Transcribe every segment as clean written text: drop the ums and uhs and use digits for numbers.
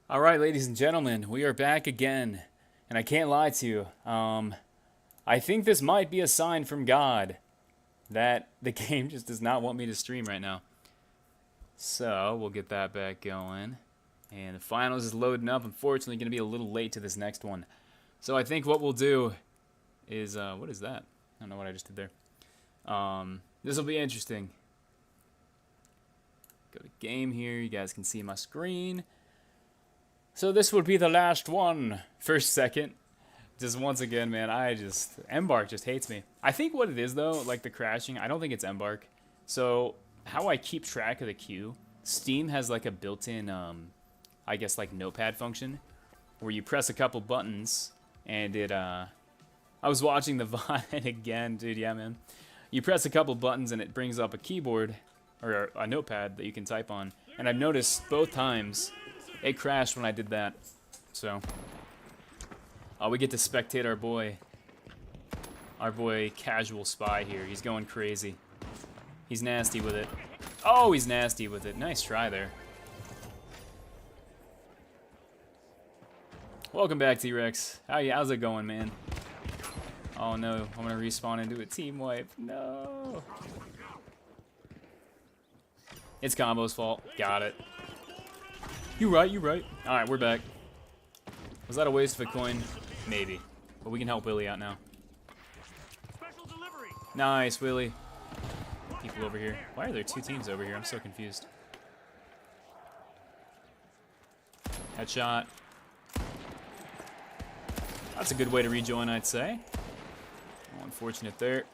All right, ladies and gentlemen, we are back again, and I can't lie to you. I think this might be a sign from God that the game just does not want me to stream right now. So we'll get that back going, and the finals is loading up. Unfortunately, going to be a little late to this next one. So I think what we'll do is what is that? I don't know what I just did there. This will be interesting. Go to game here. You guys can see my screen. So this would be the last one. First, second. Just once again, man, Embark just hates me. I think what it is, though, like the crashing, I don't think it's Embark. So how I keep track of the queue, Steam has like a built-in, I guess, like notepad function where you press a couple buttons and it, I was watching the VOD again, dude, yeah, man. You press a couple buttons and it brings up a keyboard or a notepad that you can type on. And I've noticed both times it crashed when I did that. So, we get to spectate our boy Casual Spy here. He's going crazy. He's nasty with it. Oh, he's nasty with it. Nice try there. Welcome back, T-Rex. How's it going, man? Oh no, I'm gonna respawn into a team wipe. No. It's Combo's fault. Got it. You right. Alright, we're back. Was that a waste of a coin? Maybe. But we can help Willie out now. Nice, Willie. People over here. Why are there two teams over here? I'm so confused. Headshot. That's a good way to rejoin, I'd say. Oh, unfortunate there.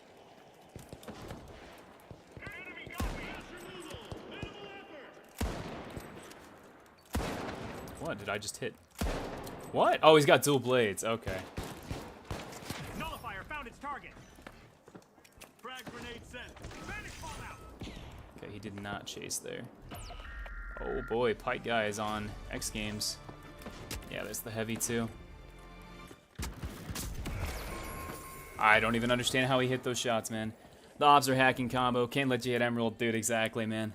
What did I just hit? What? Oh, he's got dual blades. Okay. Nullifier found its target. Frag grenade sent. Vanish bomb out. Okay, he did not chase there. Oh boy, Pike guy is on X Games. Yeah, there's the heavy too. I don't even understand how he hit those shots, man. The ops are hacking Combo. Can't let you hit Emerald, dude. Exactly, man.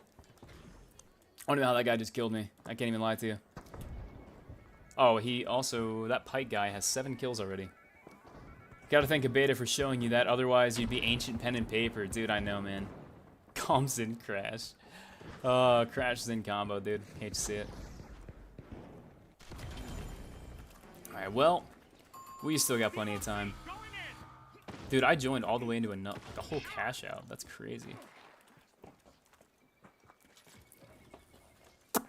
I don't know how that guy just killed me. I can't even lie to you. Oh, that Pike guy has 7 kills already. Gotta thank a beta for showing you that, otherwise you'd be ancient pen and paper. Dude, I know, man. Calms in crash. Crashes in combo, dude. Hate to see it. Alright, well, we still got plenty of time. Dude, I joined all the way into a whole cash out. That's crazy. Come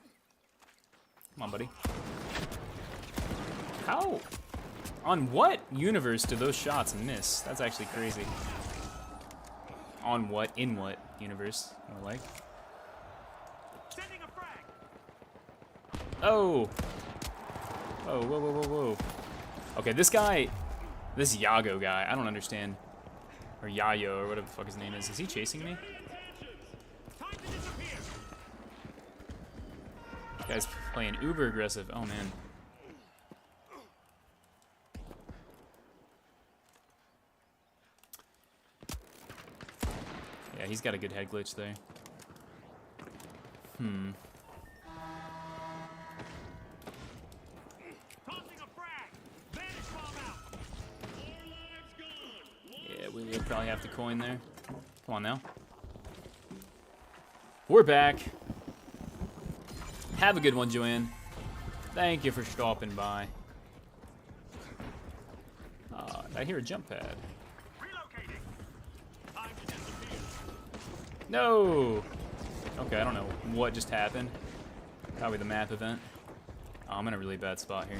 on, buddy. How? On what universe do those shots miss? That's actually crazy. On what? In what universe? More like. Oh! Oh, whoa. Okay, this Yago guy, I don't understand. Or Yayo, or whatever the fuck his name is. Is he chasing me? This guy's playing uber aggressive. Oh, man. Yeah, he's got a good head glitch there. Yeah, we'll probably have to coin there. Come on now. We're back. Have a good one, Joanne. Thank you for stopping by. I hear a jump pad. No! Okay, I don't know what just happened. Probably the map event. Oh, I'm in a really bad spot here.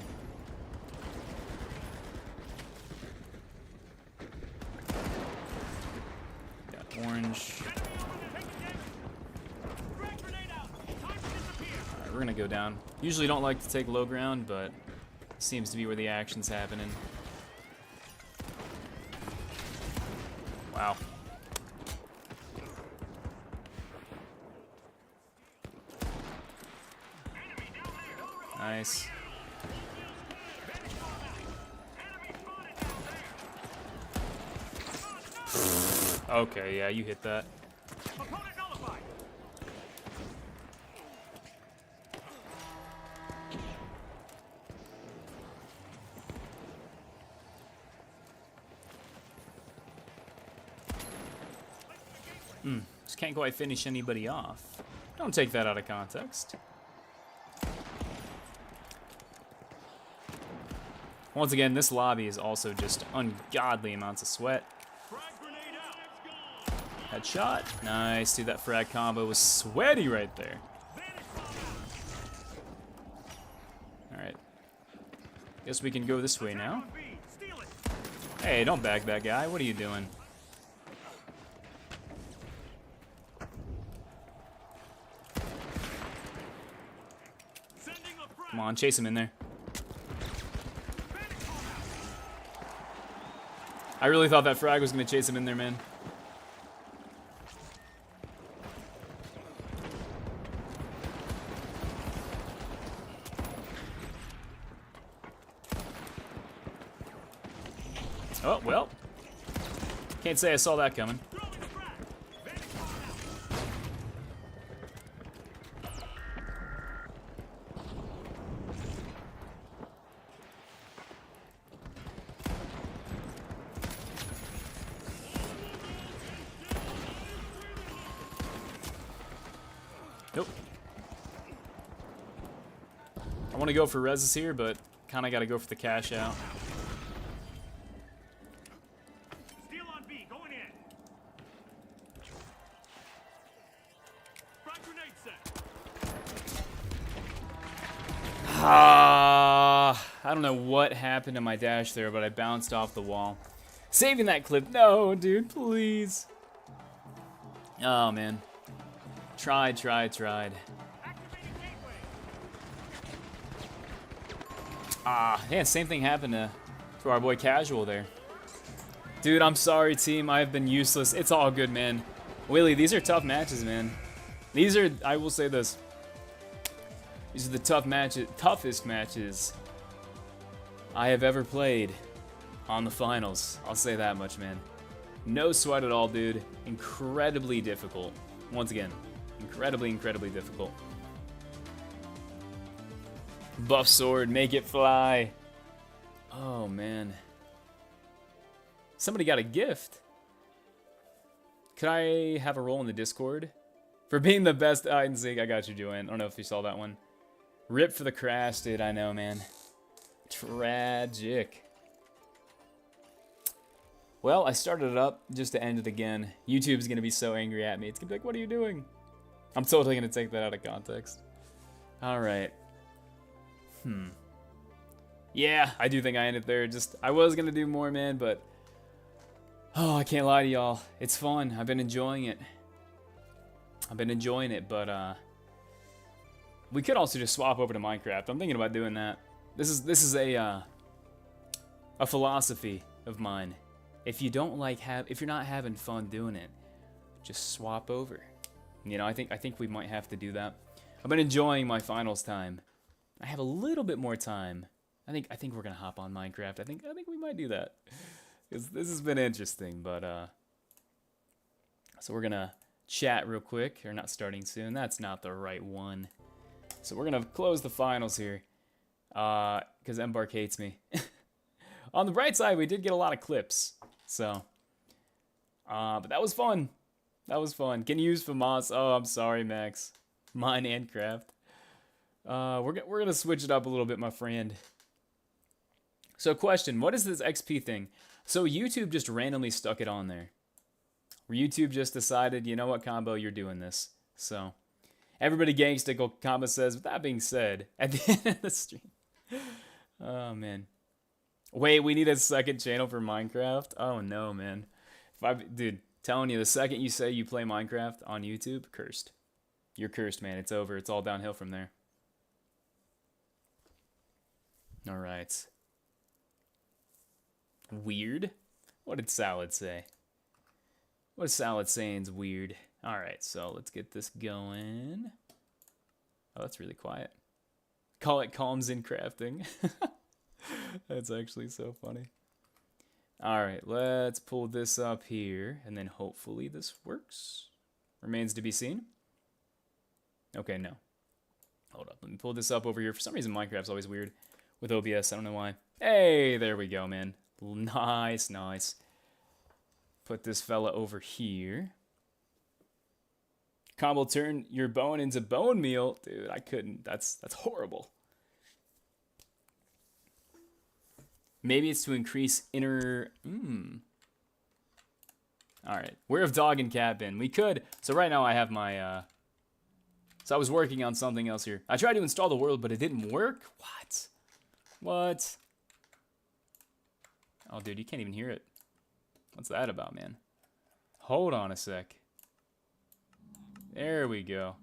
Got orange. Alright, we're gonna go down. Usually don't like to take low ground, but it seems to be where the action's happening. Wow. Nice. Okay, yeah, you hit that. Just can't quite finish anybody off. Don't take that out of context. Once again, this lobby is also just ungodly amounts of sweat. Frag grenade out. Headshot. Nice, dude. That frag combo was sweaty right there. Alright. Guess we can go this way now. On B. Steal it. Hey, don't bag that guy. What are you doing? Sending a frag. Come on, chase him in there. I really thought that frag was going to chase him in there, man. Oh, well. Can't say I saw that coming. Throwing a frag. Vanish bomb Nope. I want to go for reses here, but kind of got to go for the cash out. Steal on B. Going in. Frag grenade set. I don't know what happened to my dash there, but I bounced off the wall. Saving that clip. No, dude, please. Oh, man. Tried. Activating gateway. Yeah, same thing happened to our boy Casual there. Dude, I'm sorry, team. I've been useless. It's all good, man. Willie, these are tough matches, man. These are, I will say this. These are the toughest matches I have ever played on the finals. I'll say that much, man. No sweat at all, dude. Incredibly difficult. Once again, incredibly difficult. Buff sword, make it fly. Oh, man. Somebody got a gift. Could I have a role in the Discord? For being the best hide and seek. I got you, Joanne. I don't know if you saw that one. Rip for the crash, dude. I know, man. Tragic. Well, I started it up just to end it again. YouTube's going to be so angry at me. It's going to be like, what are you doing? I'm totally going to take that out of context. All right. Yeah, I do think I ended there. I was going to do more, man, but... Oh, I can't lie to y'all. It's fun. I've been enjoying it. But, we could also just swap over to Minecraft. I'm thinking about doing that. This is a philosophy of mine. If you don't if you're not having fun doing it, just swap over. You know, I think we might have to do that. I've been enjoying my finals time. I have a little bit more time. I think we're gonna hop on Minecraft. I think we might do that. This has been interesting, but so we're gonna chat real quick. Or not starting soon. That's not the right one. So we're gonna close the finals here, because Embark hates me. On the bright side, we did get a lot of clips. So, but that was fun. That was fun. Can you use FAMAS? Oh, I'm sorry, Max. Mine and Craft. We're gonna switch it up a little bit, my friend. So, question: what is this XP thing? So YouTube just randomly stuck it on there. YouTube just decided, you know what, Combo, you're doing this. So, everybody gangstickle. Combo says. With that being said, at the end of the stream, oh man. Wait, we need a second channel for Minecraft? Oh no, man. Dude, telling you, the second you say you play Minecraft on YouTube, cursed. You're cursed, man. It's over. It's all downhill from there. All right. Weird? What did Salad say? What is Salad saying's weird? All right, so let's get this going. Oh, that's really quiet. Call it calms in crafting. That's actually so funny. All right, let's pull this up here, and then hopefully this works. Remains to be seen. Okay, no. Hold up, let me pull this up over here. For some reason, Minecraft's always weird with OBS. I don't know why. Hey, there we go, man. Nice, nice. Put this fella over here. Combo turn your bone into bone meal. Dude, I couldn't. That's horrible. Maybe it's to increase inner... Alright. Where have dog and cat been? We could... So right now I have my... So I was working on something else here. I tried to install the world, but it didn't work? What? What? Oh, dude, you can't even hear it. What's that about, man? Hold on a sec. There we go.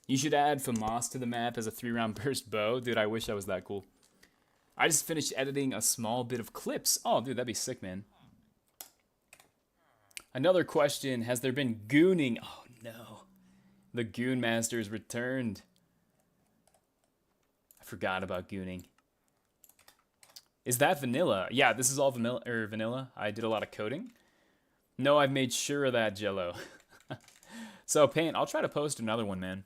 You should add FAMAS to the map as a 3-round burst bow. Dude, I wish I was that cool. I just finished editing a small bit of clips. Oh, dude, that'd be sick, man. Another question. Has there been gooning? Oh, no. The Goon Master is returned. I forgot about gooning. Is that vanilla? Yeah, this is all vanilla. I did a lot of coding. No, I've made sure of that, Jello. So, Paint, I'll try to post another one, man.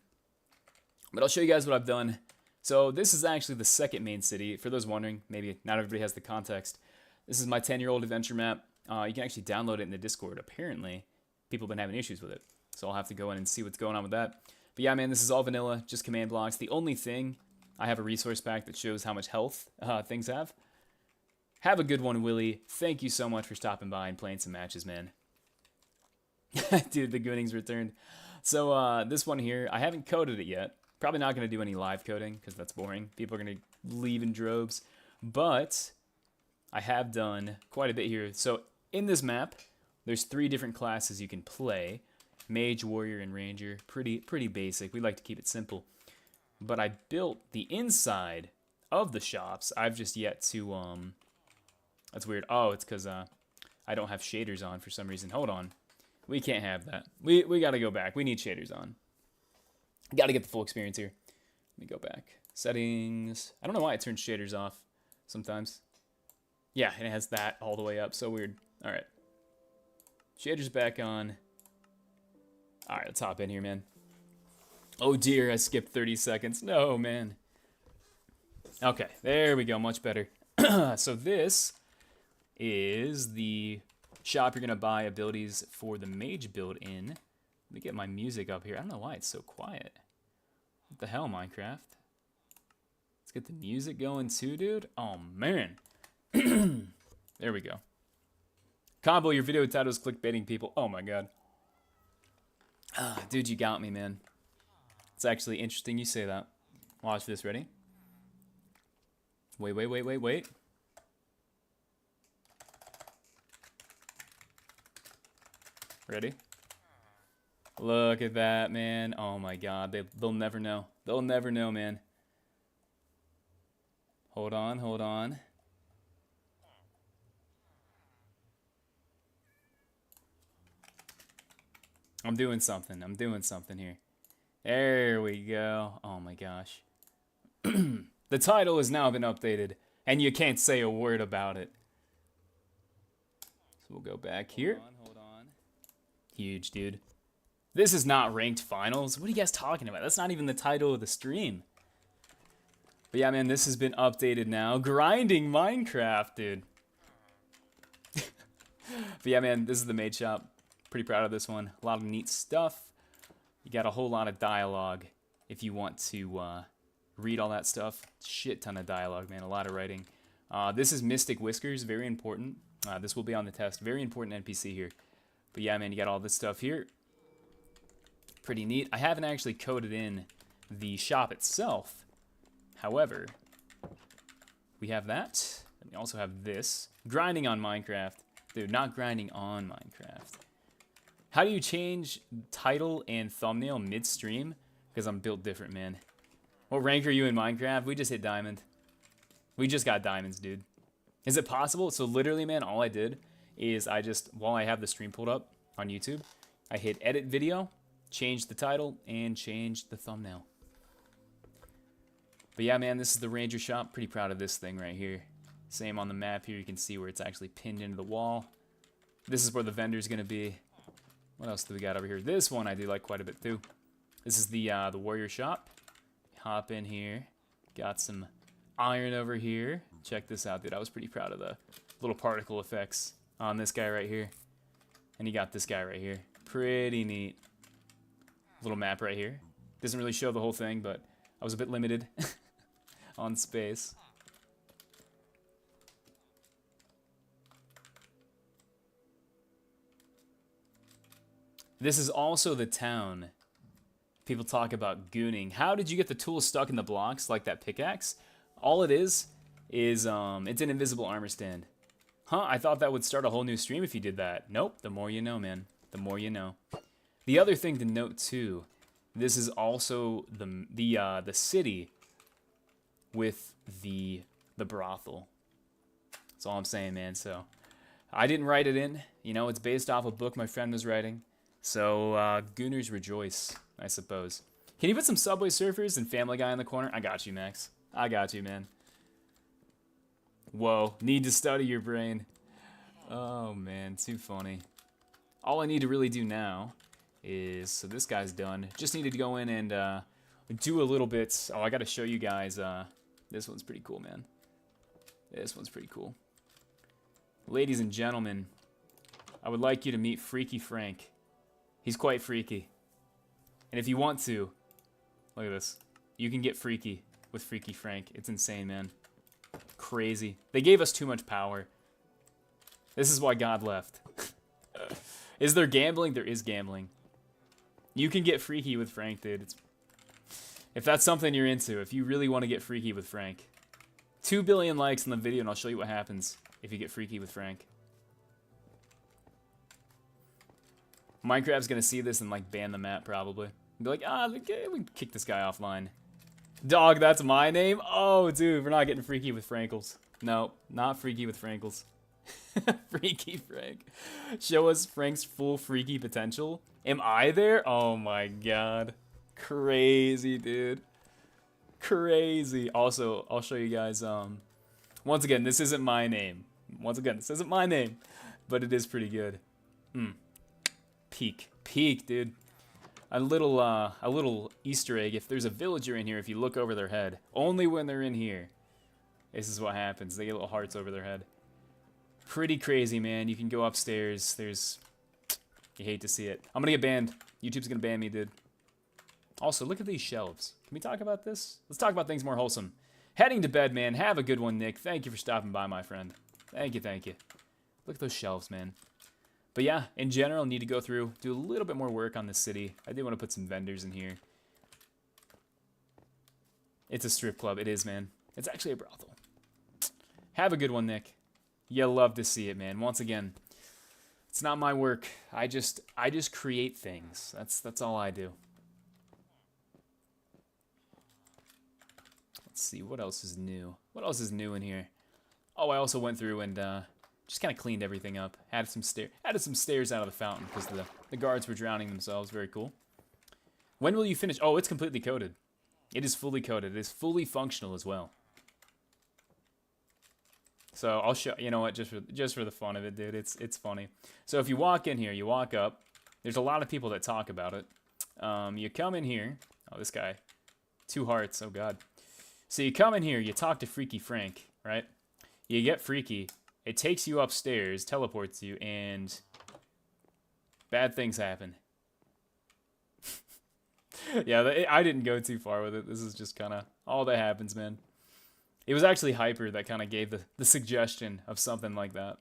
But I'll show you guys what I've done. So, this is actually the second main city. For those wondering, maybe not everybody has the context. This is my 10-year-old adventure map. You can actually download it in the Discord. Apparently, people have been having issues with it. So I'll have to go in and see what's going on with that. But yeah, man, this is all vanilla, just command blocks. The only thing, I have a resource pack that shows how much health things have. Have a good one, Willie. Thank you so much for stopping by and playing some matches, man. Dude, the gooning's returned. So this one here, I haven't coded it yet. Probably not going to do any live coding because that's boring. People are going to leave in droves. But I have done quite a bit here. So in this map, there's 3 different classes you can play. Mage, Warrior, and Ranger. Pretty basic. We like to keep it simple. But I built the inside of the shops. I've just yet to... That's weird. Oh, it's because I don't have shaders on for some reason. Hold on. We can't have that. We got to go back. We need shaders on. Got to get the full experience here. Let me go back. Settings. I don't know why it turns shaders off sometimes. Yeah, and it has that all the way up. So weird. All right. Shaders back on. All right, let's hop in here, man. Oh, dear, I skipped 30 seconds. No, man. Okay, there we go. Much better. So this is the shop you're going to buy abilities for the mage build in. Let me get my music up here. I don't know why it's so quiet. What the hell, Minecraft? Let's get the music going too, dude. Oh, man. There we go. Combo, your video title is clickbaiting people. Oh, my God. Dude, you got me, man. It's actually interesting you say that. Watch this. Ready? Wait. Ready? Look at that, man. Oh, my God. They'll never know. They'll never know, man. Hold on. I'm doing something here. There we go. Oh my gosh. The title has now been updated, and you can't say a word about it. So we'll go back here. Hold on. Huge, dude. This is not ranked finals. What are you guys talking about? That's not even the title of the stream. But yeah, man, this has been updated now. Grinding Minecraft, dude. But yeah, man, this is the mage shop. Pretty proud of this one. A lot of neat stuff. You got a whole lot of dialogue if you want to read all that stuff. Shit ton of dialogue, man. A lot of writing. This is Mystic Whiskers. Very important. This will be on the test. Very important NPC here. But yeah, man, you got all this stuff here. Pretty neat. I haven't actually coded in the shop itself. However, we have that. And we also have this. Grinding on Minecraft. Dude, not grinding on Minecraft. How do you change title and thumbnail mid-stream? Because I'm built different, man. What rank are you in Minecraft? We just hit diamond. We just got diamonds, dude. Is it possible? So literally, man, all I did is while I have the stream pulled up on YouTube, I hit edit video, changed the title, and changed the thumbnail. But yeah, man, this is the Ranger shop. Pretty proud of this thing right here. Same on the map here. You can see where it's actually pinned into the wall. This is where the vendor's going to be. What else do we got over here? This one I do like quite a bit too. This is the warrior shop. Hop in here. Got some iron over here. Check this out, dude. I was pretty proud of the little particle effects on this guy right here. And you got this guy right here. Pretty neat. Little map right here. Doesn't really show the whole thing, but I was a bit limited on space. This is also the town. People talk about gooning. How did you get the tool stuck in the blocks like that pickaxe? All it is it's an invisible armor stand. Huh, I thought that would start a whole new stream if you did that. Nope, the more you know, man. The more you know. The other thing to note too, this is also the city with the brothel. That's all I'm saying, man. So I didn't write it in. You know, it's based off a book my friend was writing. So Gooners rejoice, I suppose. Can you put some Subway Surfers and Family Guy in the corner? I got you, Max. I got you, man. Whoa, need to study your brain. Oh, man, too funny. All I need to really do now is, so this guy's done. Just needed to go in and do a little bit. Oh, I got to show you guys. This one's pretty cool, man. This one's pretty cool. Ladies and gentlemen, I would like you to meet Freaky Frank. He's quite freaky. And if you want to, look at this. You can get freaky with Freaky Frank. It's insane, man. Crazy. They gave us too much power. This is why God left. Is there gambling? There is gambling. You can get freaky with Frank, dude. If that's something you're into, if you really want to get freaky with Frank. 2 billion likes in the video and I'll show you what happens if you get freaky with Frank. Minecraft's gonna see this and like ban the map probably. Be like, we can kick this guy offline. Dog, that's my name? Oh, dude, we're not getting freaky with Frankles. No, not freaky with Frankles. Freaky Frank. Show us Frank's full freaky potential. Am I there? Oh my god. Crazy, dude. Crazy. Also, I'll show you guys, once again, this isn't my name. Once again, this isn't my name, but it is pretty good. Peek, dude. A little Easter egg. If there's a villager in here, if you look over their head, only when they're in here, this is what happens. They get little hearts over their head. Pretty crazy, man. You can go upstairs. You hate to see it. I'm gonna get banned. YouTube's gonna ban me, dude. Also, look at these shelves. Can we talk about this? Let's talk about things more wholesome. Heading to bed, man. Have a good one, Nick. Thank you for stopping by, my friend. Thank you. Look at those shelves, man. But yeah, in general, need to go through, do a little bit more work on this city. I do want to put some vendors in here. It's a strip club. It is, man. It's actually a brothel. Have a good one, Nick. You love to see it, man. Once again, it's not my work. I just create things. That's all I do. Let's see, what else is new? What else is new in here? Oh, I also went through and just kind of cleaned everything up. Added some stairs out of the fountain because the guards were drowning themselves. Very cool. When will you finish? Oh, it's completely coded. It is fully coded. It is fully functional as well. So I'll show. You know what? Just for the fun of it, dude. It's funny. So if you walk in here, you walk up. There's a lot of people that talk about it. You come in here. Oh, this guy. 2 hearts. Oh god. So you come in here. You talk to Freaky Frank, right? You get freaky. It takes you upstairs, teleports you, and bad things happen. Yeah, I didn't go too far with it. This is just kind of all that happens, man. It was actually Hyper that kind of gave the suggestion of something like that.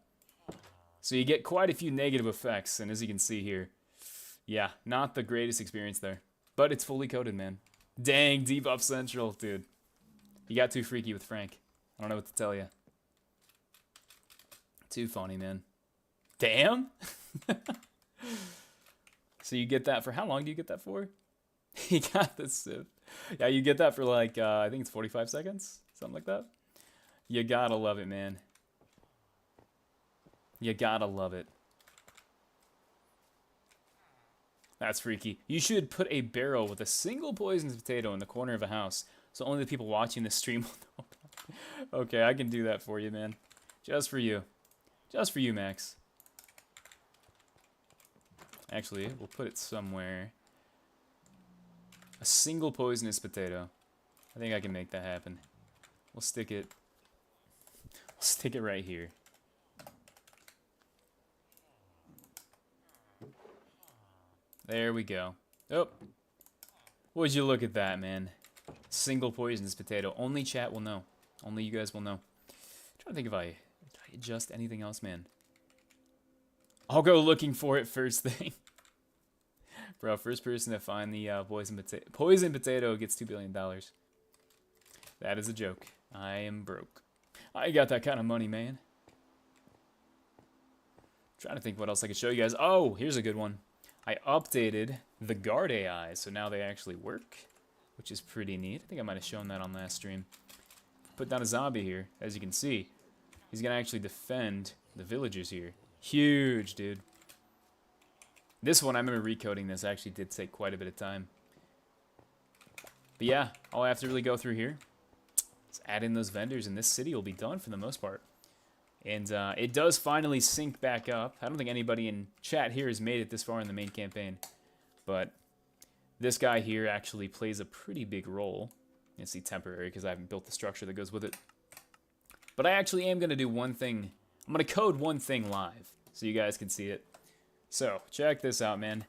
So you get quite a few negative effects, and as you can see here, yeah, not the greatest experience there. But it's fully coded, man. Dang, Debuff Central, dude. You got too freaky with Frank. I don't know what to tell you. Too funny, man. Damn. So you get that for how long do you get that for? You got the sip. Yeah, you get that for like I think it's 45 seconds, something like that. You gotta love it, man. You gotta love it. That's freaky. You should put a barrel with a single poisonous potato in the corner of a house, so only the people watching this stream will know. Okay, I can do that for you, man. Just for you. Just for you, Max. Actually, we'll put it somewhere. A single poisonous potato. I think I can make that happen. We'll stick it right here. There we go. Oh, Would you look at that, man? Single poisonous potato. Only chat will know. Only you guys will know. I'm trying to think if I adjust anything else, man. I'll go looking for it first thing. Bro, first person to find the poison potato gets $2 billion. That is a joke. I am broke. I got that kind of money, man. Trying to think what else I could show you guys. Oh, here's a good one. I updated the guard AI, so now they actually work, which is pretty neat. I think I might have shown that on last stream. Put down a zombie here, as you can see. He's gonna actually defend the villagers here. Huge, dude. This one, I remember recoding this, actually did take quite a bit of time. But yeah, all I have to really go through here is add in those vendors, and this city will be done for the most part. And it does finally sync back up. I don't think anybody in chat here has made it this far in the main campaign. But this guy here actually plays a pretty big role. You can see temporary because I haven't built the structure that goes with it. But I actually am going to do one thing. I'm going to code one thing live so you guys can see it. So, check this out, man.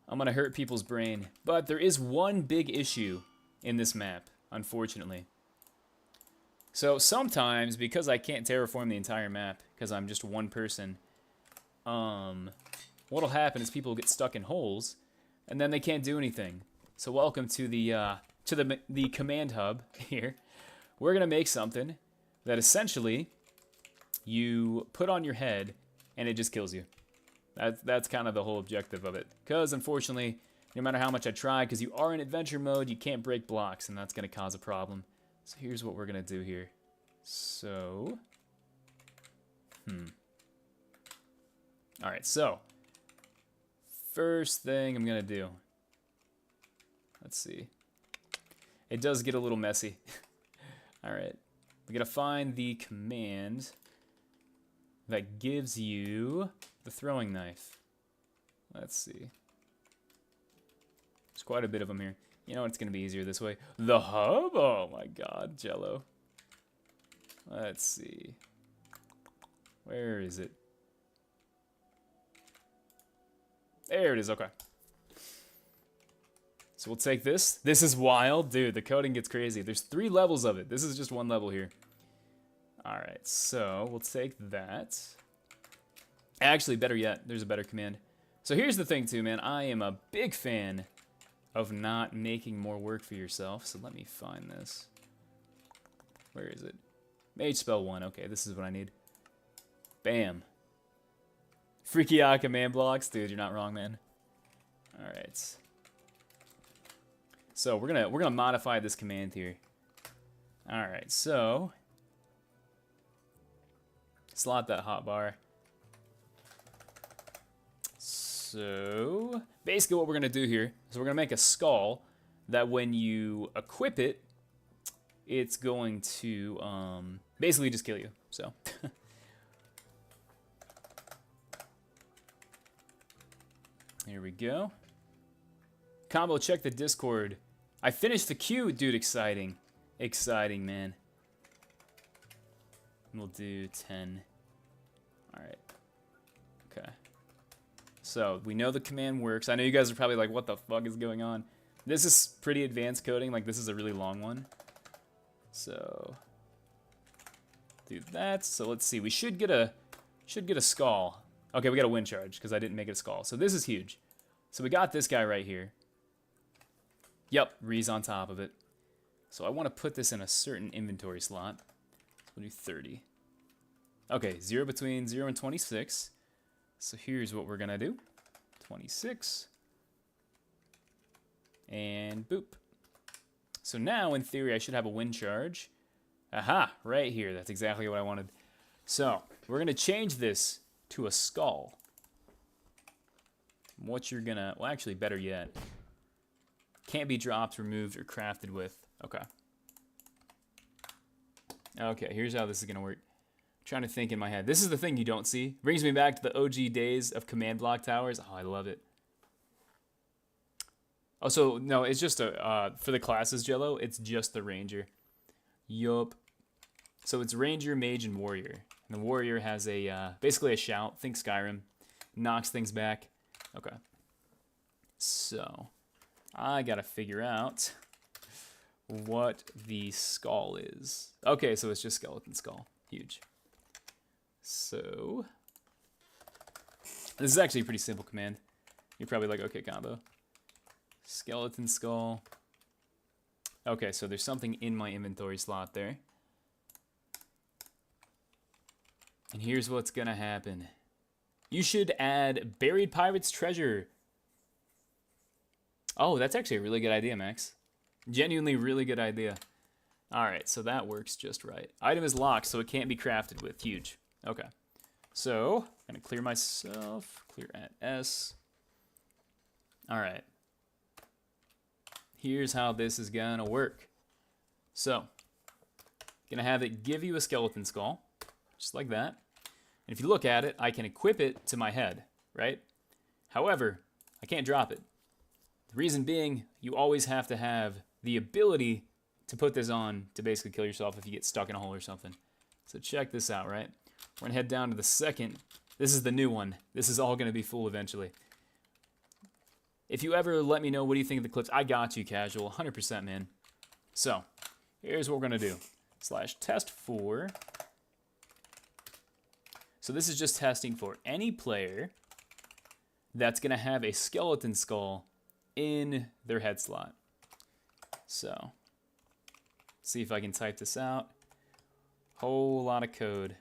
I'm going to hurt people's brain. But there is one big issue in this map, unfortunately. So sometimes, because I can't terraform the entire map, because I'm just one person, what'll happen is people get stuck in holes, and then they can't do anything. So welcome to the command hub here. We're gonna make something that essentially you put on your head, and it just kills you. That's kind of the whole objective of it. Because unfortunately, no matter how much I try, because you are in adventure mode, you can't break blocks, and that's gonna cause a problem. So here's what we're gonna do here. So, alright, so, first thing I'm gonna do, let's see. It does get a little messy. Alright, we're gonna find the command that gives you the throwing knife. Let's see. There's quite a bit of them here. You know, it's going to be easier this way. The hub? Oh my god, Jello. Let's see. Where is it? There it is, okay. So we'll take this. This is wild. Dude, the coding gets crazy. There's 3 levels of it. This is just one level here. Alright, so we'll take that. Actually, better yet, there's a better command. So here's the thing too, man. I am a big fan of not making more work for yourself. So let me find this. Where is it? Mage spell 1. Okay, this is what I need. Bam. Freaky out command blocks. Dude, you're not wrong, man. Alright. So we're gonna modify this command here. Alright, so slot that hotbar. So basically what we're going to do here is we're going to make a skull that when you equip it, it's going to basically just kill you. So here we go. Combo, check the Discord. I finished the queue, dude. Exciting. Exciting, man. We'll do 10. All right. Okay. So, we know the command works. I know you guys are probably like, what the fuck is going on? This is pretty advanced coding. Like, this is a really long one. So, do that. So, let's see. We should get a skull. Okay, we got a wind charge because I didn't make it a skull. So, this is huge. So, we got this guy right here. Yep, Ree's on top of it. So, I want to put this in a certain inventory slot. So we'll do 30. Okay, 0 between 0 and 26. So here's what we're gonna do. 26. And boop. So now, in theory, I should have a wind charge. Aha, right here. That's exactly what I wanted. So, we're gonna change this to a skull. What you're gonna, well, actually, better yet. Can't be dropped, removed, or crafted with. Okay. Okay, here's how this is gonna work. Trying to think in my head. This is the thing you don't see. Brings me back to the OG days of command block towers. Oh, I love it. Oh, so, no, it's just a, for the classes, Jello, it's just the ranger. Yup. So it's ranger, mage, and warrior. And the warrior has a, basically a shout. Think Skyrim. Knocks things back. Okay. So, I gotta figure out what the skull is. Okay, so it's just skeleton skull. Huge. So this is actually a pretty simple command. You're probably like, okay, combo. Skeleton skull. Okay, so there's something in my inventory slot there. And here's what's gonna happen. You should add buried pirate's treasure. Oh, that's actually a really good idea, Max. Genuinely really good idea. Alright, so that works just right. Item is locked, so it can't be crafted with. Huge. Okay. So, I'm gonna clear myself. Clear at S. Alright. Here's how this is gonna work. So, gonna have it give you a skeleton skull. Just like that. And if you look at it, I can equip it to my head, right? However, I can't drop it. The reason being, you always have to have the ability to put this on to basically kill yourself if you get stuck in a hole or something. So check this out, right? We're gonna head down to the second. This is the new one. This is all gonna be full eventually. If you ever let me know what do you think of the clips, I got you, casual. 100%, man. So, here's what we're gonna do. /test4. So this is just testing for any player that's gonna have a skeleton skull in their head slot. So, see if I can type this out. Whole lot of code.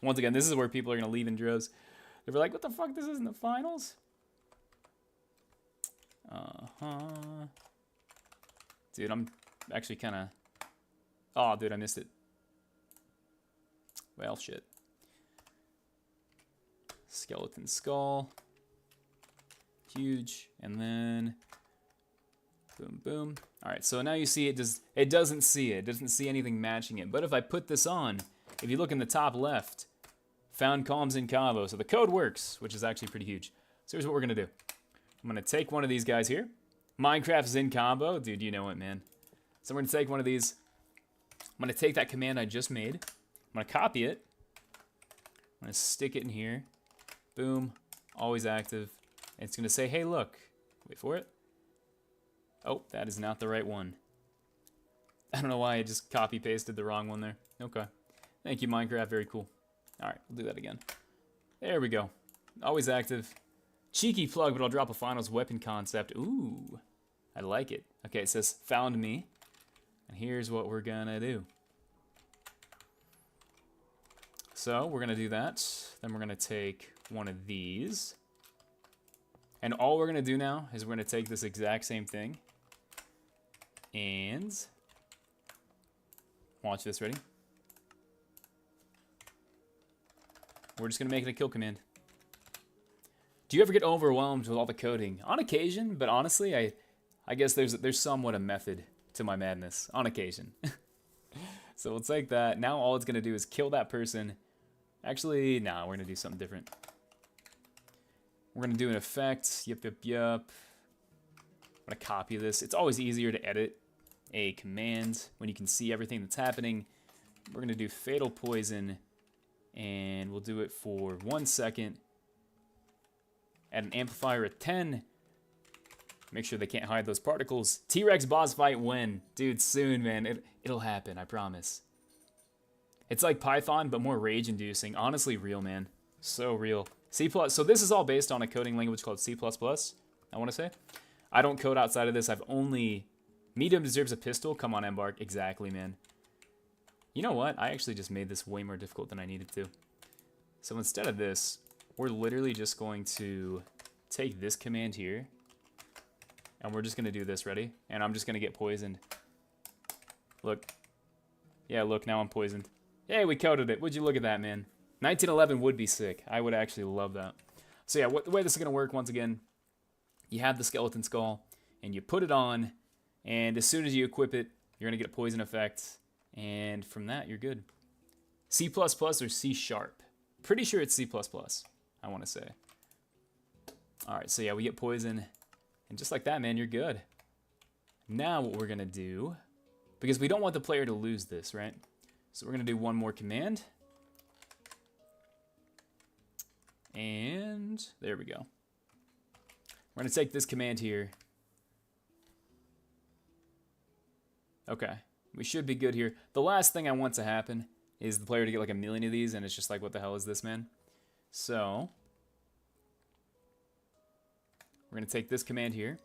Once again, this is where people are gonna leave in droves. They're like, what the fuck, this isn't the finals? Dude, I'm actually kinda... Oh, dude, I missed it. Well, shit. Skeleton skull. Huge. And then... Boom, boom. Alright, so now you see it doesn't see it. It doesn't see anything matching it. But if I put this on, if you look in the top left, found calms in combo. So the code works, which is actually pretty huge. So here's what we're going to do. I'm going to take one of these guys here. Minecraft's in combo. Dude, you know it, man. So we're going to take one of these. I'm going to take that command I just made. I'm going to copy it. I'm going to stick it in here. Boom. Always active. And it's going to say, hey, look. Wait for it. Oh, that is not the right one. I don't know why I just copy-pasted the wrong one there. Okay. Thank you, Minecraft. Very cool. All right, we'll do that again. There we go. Always active. Cheeky plug, but I'll drop a finals weapon concept. Ooh, I like it. Okay, it says found me. And here's what we're gonna do. So we're gonna do that. Then we're gonna take one of these. And all we're gonna do now is we're gonna take this exact same thing. And watch this, ready? We're just gonna make it a kill command. Do you ever get overwhelmed with all the coding? On occasion, but honestly, I guess there's somewhat a method to my madness. On occasion. So we'll take that. Now all it's gonna do is kill that person. Actually, nah, we're gonna do something different. We're gonna do an effect. Yep. I'm gonna copy this. It's always easier to edit a command when you can see everything that's happening. We're gonna do fatal poison, and we'll do it for 1 second. Add an amplifier of 10. Make sure they can't hide those particles. T-Rex boss fight when? Dude, soon, man. It'll happen, I promise. It's like Python, but more rage-inducing. Honestly, real, man. So real. C++. So this is all based on a coding language called C++, I want to say. I don't code outside of this. I've only... Medium deserves a pistol. Come on, Embark. Exactly, man. You know what? I actually just made this way more difficult than I needed to. So instead of this, we're literally just going to take this command here. And we're just going to do this. Ready? And I'm just going to get poisoned. Look. Yeah, look. Now I'm poisoned. Hey, we coded it. Would you look at that, man? 1911 would be sick. I would actually love that. So yeah, the way this is going to work, once again, you have the skeleton skull, and you put it on, and as soon as you equip it, you're going to get a poison effect, and from that, you're good. C++ or C#? Pretty sure it's C++, I want to say. Alright, so yeah, we get poison, and just like that, man, you're good. Now what we're going to do, because we don't want the player to lose this, right? So we're going to do one more command. And there we go. We're going to take this command here. Okay, we should be good here. The last thing I want to happen is the player to get like a million of these, and it's just like, what the hell is this, man? So, we're going to take this command here.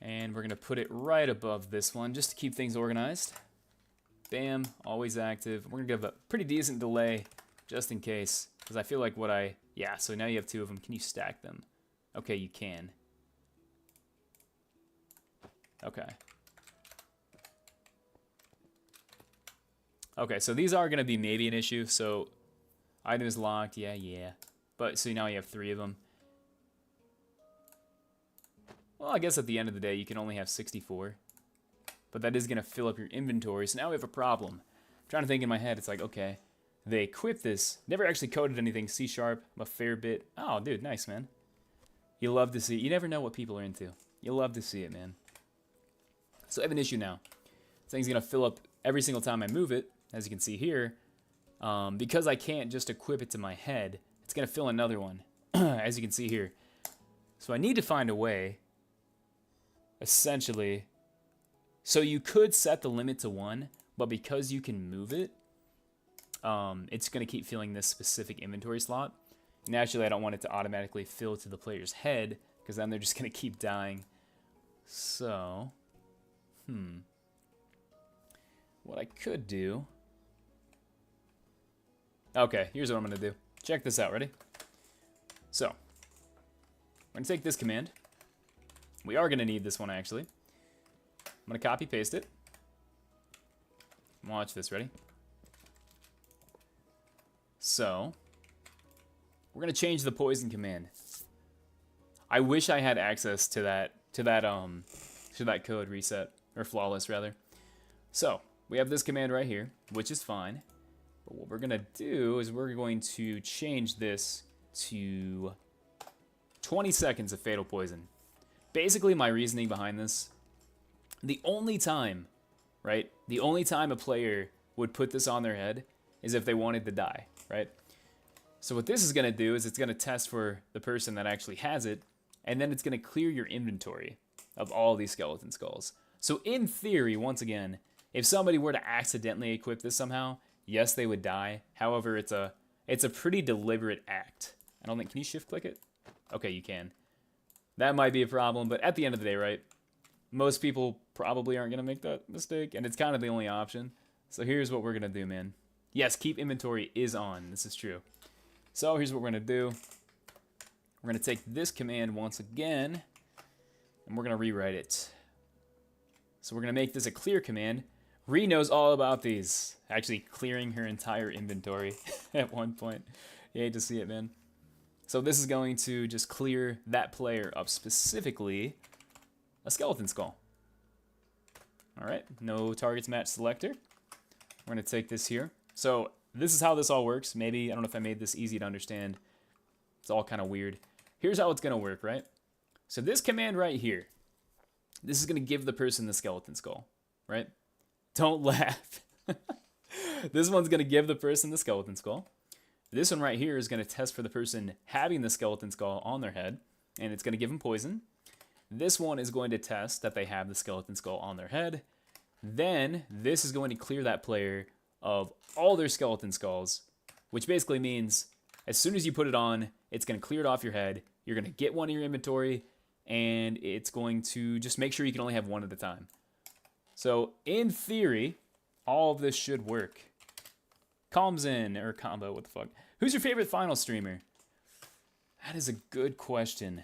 And we're going to put it right above this one, just to keep things organized. Bam, always active. We're going to give a pretty decent delay, just in case. Because I feel like what I... Yeah, so now you have two of them. Can you stack them? Okay, you can. Okay. Okay, so these are going to be maybe an issue. So, item is locked. Yeah. But, so now you have three of them. Well, I guess at the end of the day, you can only have 64. But that is going to fill up your inventory. So now we have a problem. I'm trying to think in my head. It's like, okay, they equip this. Never actually coded anything C#, a fair bit. Oh, dude, nice, man. You love to see it. You never know what people are into. You love to see it, man. So I have an issue now. This thing's going to fill up every single time I move it, as you can see here. Because I can't just equip it to my head, it's going to fill another one, as you can see here. So I need to find a way, essentially. So you could set the limit to 1, but because you can move it, it's going to keep filling this specific inventory slot. Naturally, I don't want it to automatically fill to the player's head, because then they're just going to keep dying. So, what I could do... Okay, here's what I'm going to do. Check this out, ready? So, I'm going to take this command. We are going to need this one, actually. I'm going to copy paste it. Watch this, ready? So, we're going to change the poison command. I wish I had access to that code reset, or flawless rather. So, we have this command right here, which is fine. But what we're going to do is we're going to change this to 20 seconds of fatal poison. Basically, my reasoning behind this, the only time, right? The only time a player would put this on their head is if they wanted to die, right? So what this is going to do is it's going to test for the person that actually has it, and then it's going to clear your inventory of all these skeleton skulls. So in theory, once again, if somebody were to accidentally equip this somehow, yes, they would die. However, it's a pretty deliberate act. I don't think... Can you shift click it? Okay, you can. That might be a problem, but at the end of the day, right? Most people probably aren't going to make that mistake, and it's kind of the only option. So here's what we're going to do, man. Yes, keep inventory is on. This is true. So here's what we're going to do. We're going to take this command once again, and we're going to rewrite it. So we're going to make this a clear command. Ree knows all about these. Actually clearing her entire inventory at one point. You hate to see it, man. So this is going to just clear that player of specifically a skeleton skull. Alright, no targets match selector. We're going to take this here. So this is how this all works. Maybe, I don't know if I made this easy to understand. It's all kind of weird. Here's how it's going to work, right? So this command right here, this is going to give the person the skeleton skull, right? Don't laugh. This one's going to give the person the skeleton skull. This one right here is going to test for the person having the skeleton skull on their head, and it's going to give them poison. This one is going to test that they have the skeleton skull on their head. Then this is going to clear that player of all their skeleton skulls, which basically means as soon as you put it on, it's going to clear it off your head. You're going to get one in your inventory, and it's going to just make sure you can only have one at a time. So, in theory, all of this should work. CALMZIN, or combo, what the fuck? Who's your favorite final streamer? That is a good question.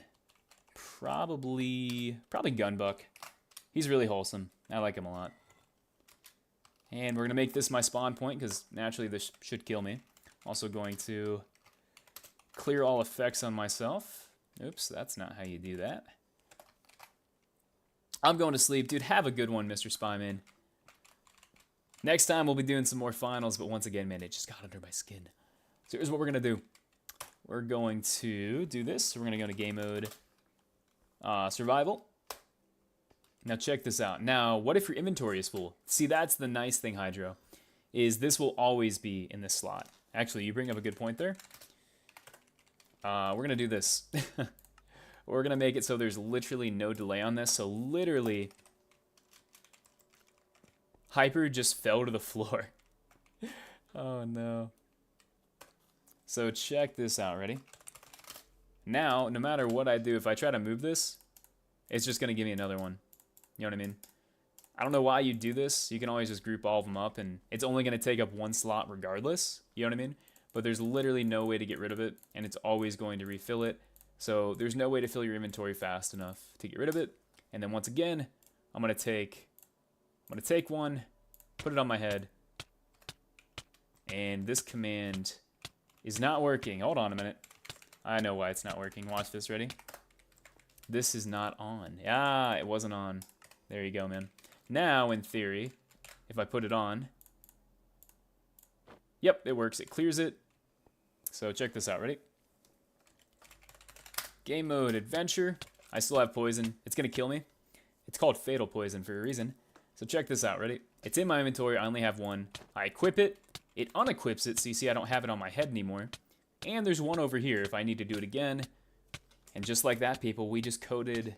Probably Gunbuck. He's really wholesome. I like him a lot. And we're going to make this my spawn point, because naturally this should kill me. Also going to clear all effects on myself. Oops, that's not how you do that. I'm going to sleep. Dude, have a good one, Mr. Spyman. Next time we'll be doing some more finals, but once again, man, it just got under my skin. So here's what we're going to do. We're going to do this. We're going to go to game mode. Survival. Now check this out. Now, what if your inventory is full? See, that's the nice thing, Hydro, is this will always be in this slot. Actually, you bring up a good point there. We're going to do this. We're going to make it so there's literally no delay on this. So literally, Hyper just fell to the floor. Oh, no. So check this out. Ready? Now, no matter what I do, if I try to move this, it's just going to give me another one. You know what I mean? I don't know why you do this. You can always just group all of them up, and it's only going to take up one slot regardless. You know what I mean? But there's literally no way to get rid of it, and it's always going to refill it. So there's no way to fill your inventory fast enough to get rid of it. And then once again, I'm going to take one, put it on my head, and this command is not working. Hold on a minute. I know why it's not working. Watch this. Ready? This is not on. Ah, it wasn't on. There you go, man. Now, in theory, if I put it on, yep, it works. It clears it. So check this out. Ready? Game mode adventure. I still have poison. It's going to kill me. It's called fatal poison for a reason. So check this out. Ready? It's in my inventory. I only have one. I equip it. It unequips it. So you see I don't have it on my head anymore. And there's one over here if I need to do it again. And just like that, people, we just coded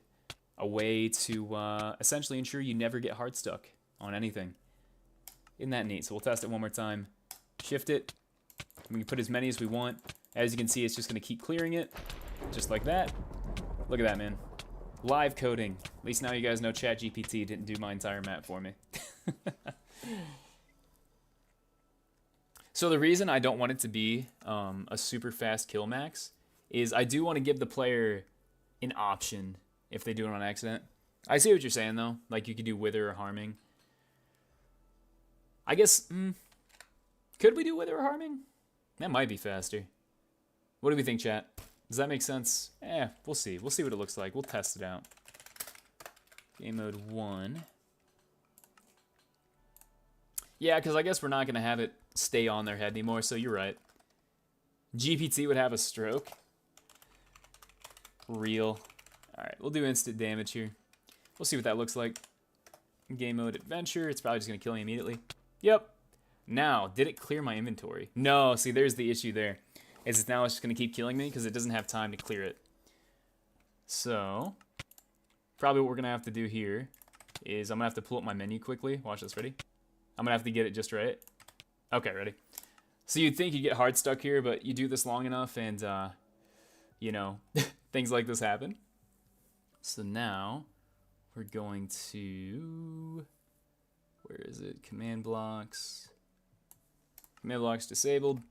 a way to essentially ensure you never get hard stuck on anything. Isn't that neat? So we'll test it one more time. Shift it. We can put as many as we want. As you can see, it's just going to keep clearing it. Just like that. Look at that, man. Live coding. At least now you guys know ChatGPT didn't do my entire map for me. So the reason I don't want it to be a super fast kill max is I do want to give the player an option if they do it on accident. I see what you're saying, though. Like, you could do Wither or Harming. I guess, could we do Wither or Harming? That might be faster. What do we think, chat? Does that make sense? We'll see. We'll see what it looks like. We'll test it out. Game mode 1. Yeah, because I guess we're not going to have it stay on their head anymore, so you're right. GPT would have a stroke. Real. Alright, we'll do instant damage here. We'll see what that looks like. Game mode adventure. It's probably just going to kill me immediately. Yep. Now, did it clear my inventory? No, see, there's the issue there. It's now it's just going to keep killing me because it doesn't have time to clear it. So, probably what we're going to have to do here is I'm going to have to pull up my menu quickly. Watch this, ready? I'm going to have to get it just right. Okay, ready? So you'd think you'd get hard stuck here, but you do this long enough and, you know, things like this happen. So now, we're going to, where is it? Command blocks. Command blocks disabled.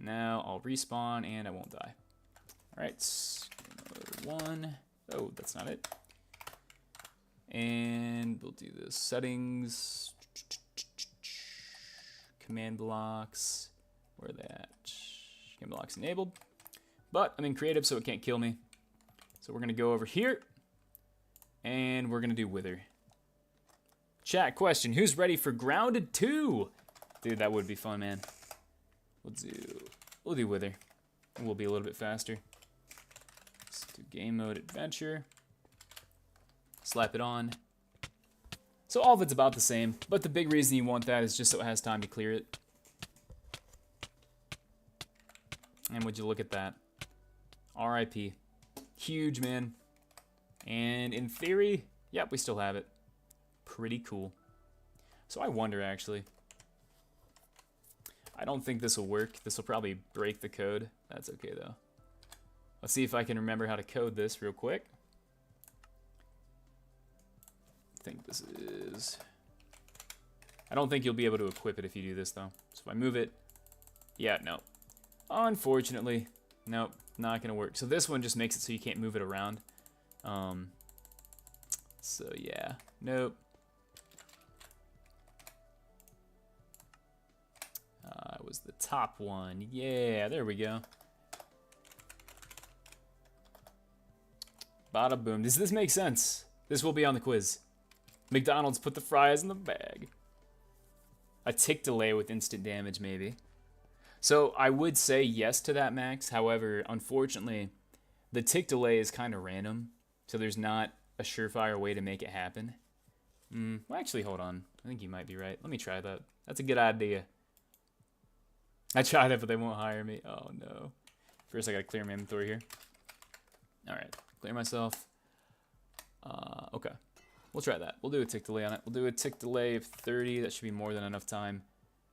Now I'll respawn and I won't die. Alright, one. Oh, that's not it. And we'll do the settings. Command blocks. Where are they at? Command blocks enabled. But I'm in creative, so it can't kill me. So we're going to go over here. And we're going to do Wither. Chat question. Who's ready for Grounded 2? Dude, that would be fun, man. We'll do Wither. We'll be a little bit faster. Let's do game mode adventure. Slap it on. So all of it's about the same, but the big reason you want that is just so it has time to clear it. And would you look at that? RIP. Huge, man. And in theory, yep, we still have it. Pretty cool. So I wonder, actually. I don't think this will work. This will probably break the code. That's okay, though. Let's see if I can remember how to code this real quick. I think this is... I don't think you'll be able to equip it if you do this, though. So if I move it... Yeah, no. Unfortunately, nope, not going to work. So this one just makes it so you can't move it around. So yeah, nope. It was the top one. Yeah, there we go. Bada boom. Does this make sense? This will be on the quiz. McDonald's put the fries in the bag. A tick delay with instant damage, maybe. So I would say yes to that, Max. However, unfortunately, the tick delay is kind of random. So there's not a surefire way to make it happen. Well, actually, hold on. I think you might be right. Let me try that. That's a good idea. I tried it, but they won't hire me. Oh, no. First, I gotta clear my inventory here. All right, clear myself. Okay, we'll try that. We'll do a tick delay on it. We'll do a tick delay of 30. That should be more than enough time.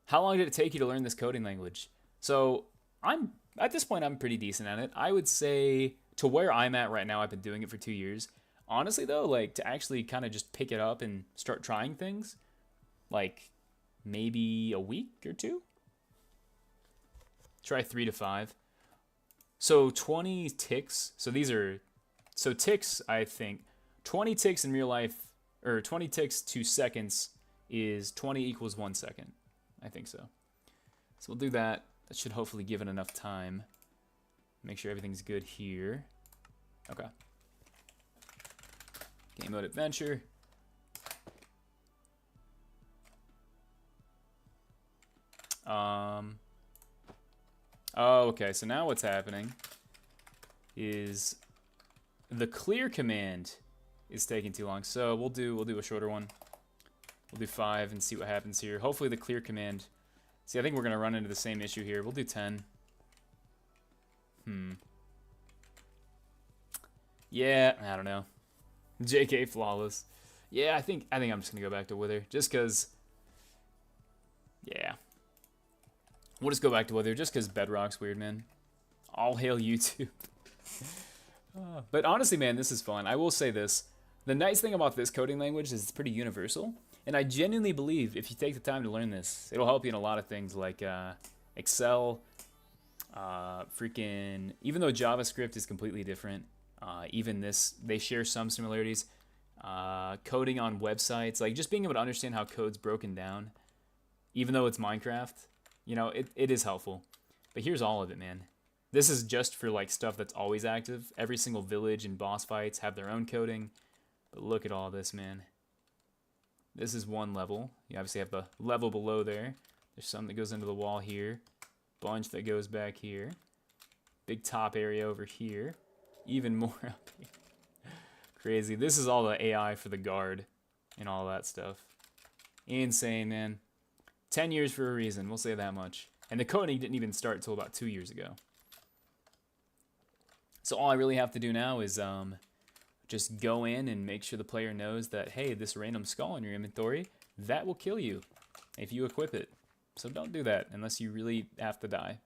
How long did it take you to learn this coding language? So at this point, I'm pretty decent at it. I would say to where I'm at right now, I've been doing it for 2 years. Honestly, though, like to actually kind of just pick it up and start trying things, like maybe a week or two. Try 3 to 5. So 20 ticks. So these are, so ticks, I think, 20 ticks in real life, or 20 ticks to seconds is 20 equals 1 second. I think so. So we'll do that. That should hopefully give it enough time. Make sure everything's good here. Okay. Game mode adventure. Oh, okay. So now what's happening is the clear command is taking too long. So we'll do a shorter one. We'll do 5 and see what happens here. Hopefully the clear command. See, I think we're gonna run into the same issue here. We'll do 10. Yeah, I don't know. JK flawless. Yeah, I think I'm just gonna go back to Wither, just cause. Yeah. We'll just go back to Wither, just cause Bedrock's weird, man. All hail YouTube. But honestly, man, this is fun. I will say this: the nice thing about this coding language is it's pretty universal, and I genuinely believe if you take the time to learn this, it'll help you in a lot of things like Excel. Freaking, even though JavaScript is completely different, even this, they share some similarities. Coding on websites, like just being able to understand how code's broken down, even though it's Minecraft, you know, it is helpful. But here's all of it, man. This is just for like stuff that's always active. Every single village and boss fights have their own coding. But look at all this, man. This is one level. You obviously have the level below there. There's some that goes into the wall here. Bunch that goes back here. Big top area over here. Even more up here. Crazy. This is all the AI for the guard and all that stuff. Insane, man. 10 years for a reason, we'll say that much. And the coding didn't even start until about 2 years ago. So all I really have to do now is just go in and make sure the player knows that, hey, this random skull in your inventory, that will kill you if you equip it. So don't do that unless you really have to die.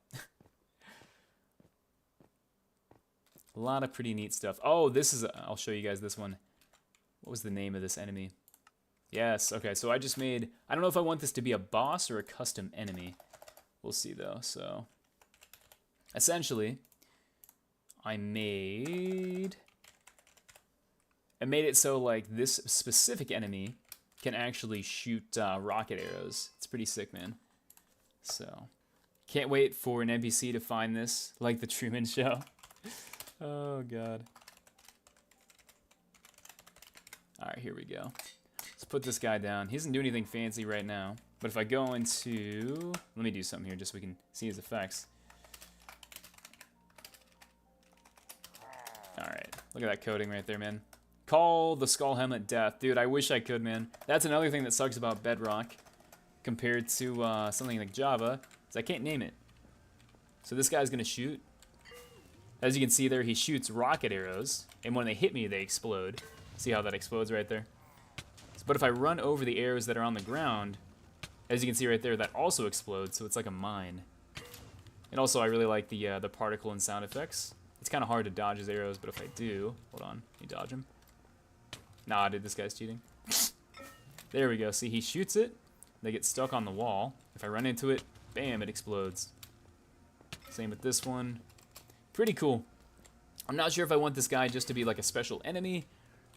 A lot of pretty neat stuff. Oh, this is, I'll show you guys this one. What was the name of this enemy? Yes, okay, so I just made, I don't know if I want this to be a boss or a custom enemy. We'll see though, so. Essentially, I made it so like this specific enemy can actually shoot rocket arrows. It's pretty sick, man. So, can't wait for an NPC to find this, like the Truman Show. Oh, God. Alright, here we go. Let's put this guy down. He doesn't do anything fancy right now. But if I go into... Let me do something here just so we can see his effects. Alright, look at that coding right there, man. Call the Skull Helmet Death. Dude, I wish I could, man. That's another thing that sucks about Bedrock compared to something like Java, is I can't name it. So this guy's gonna shoot. As you can see there, he shoots rocket arrows, and when they hit me, they explode. See how that explodes right there? But if I run over the arrows that are on the ground, as you can see right there, that also explodes, so it's like a mine. And also, I really like the particle and sound effects. It's kind of hard to dodge his arrows, but if I do... Hold on, you dodge him? Nah, dude, this guy's cheating. There we go. See, he shoots it. They get stuck on the wall. If I run into it, bam, it explodes. Same with this one. Pretty cool. I'm not sure if I want this guy just to be like a special enemy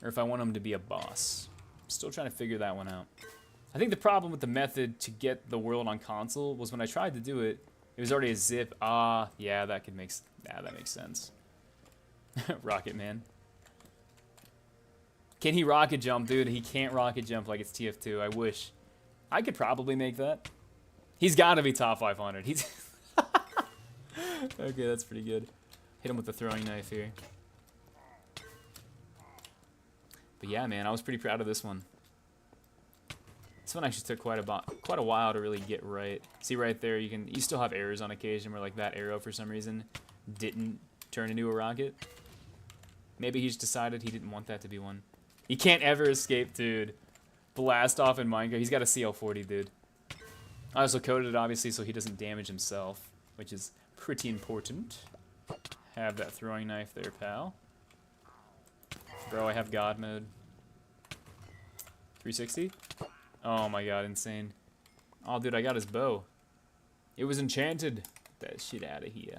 or if I want him to be a boss. I'm still trying to figure that one out. I think the problem with the method to get the world on console was when I tried to do it, it was already a zip. Yeah, that makes sense. Rocket Man. Can he rocket jump, dude? He can't rocket jump like it's TF2. I wish. I could probably make that. He's got to be top 500. He's... Okay, that's pretty good. Hit him with the throwing knife here. But yeah, man, I was pretty proud of this one. This one actually took quite a while to really get right. See right there, you still have errors on occasion where like that arrow for some reason didn't turn into a rocket. Maybe he's decided he didn't want that to be one. He can't ever escape, dude. Blast off in Minecraft. He's got a CL40, dude. I also coded it, obviously, so he doesn't damage himself, which is pretty important. Have that throwing knife there, pal. Bro, I have God mode. 360? Oh my god, insane. Oh, dude, I got his bow. It was enchanted. Get that shit out of here.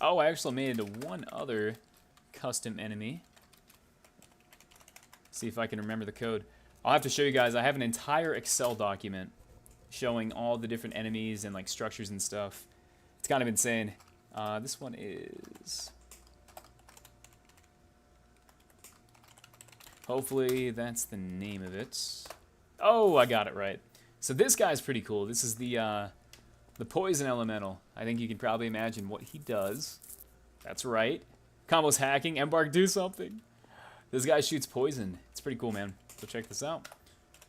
Oh, I actually made one other custom enemy. See if I can remember the code. I'll have to show you guys. I have an entire Excel document showing all the different enemies and like structures and stuff. It's kind of insane. This one is... Hopefully that's the name of it. Oh, I got it right. So this guy's pretty cool. This is the Poison Elemental. I think you can probably imagine what he does. That's right. Combo's hacking. Embark, do something. This guy shoots poison. It's pretty cool, man. So check this out.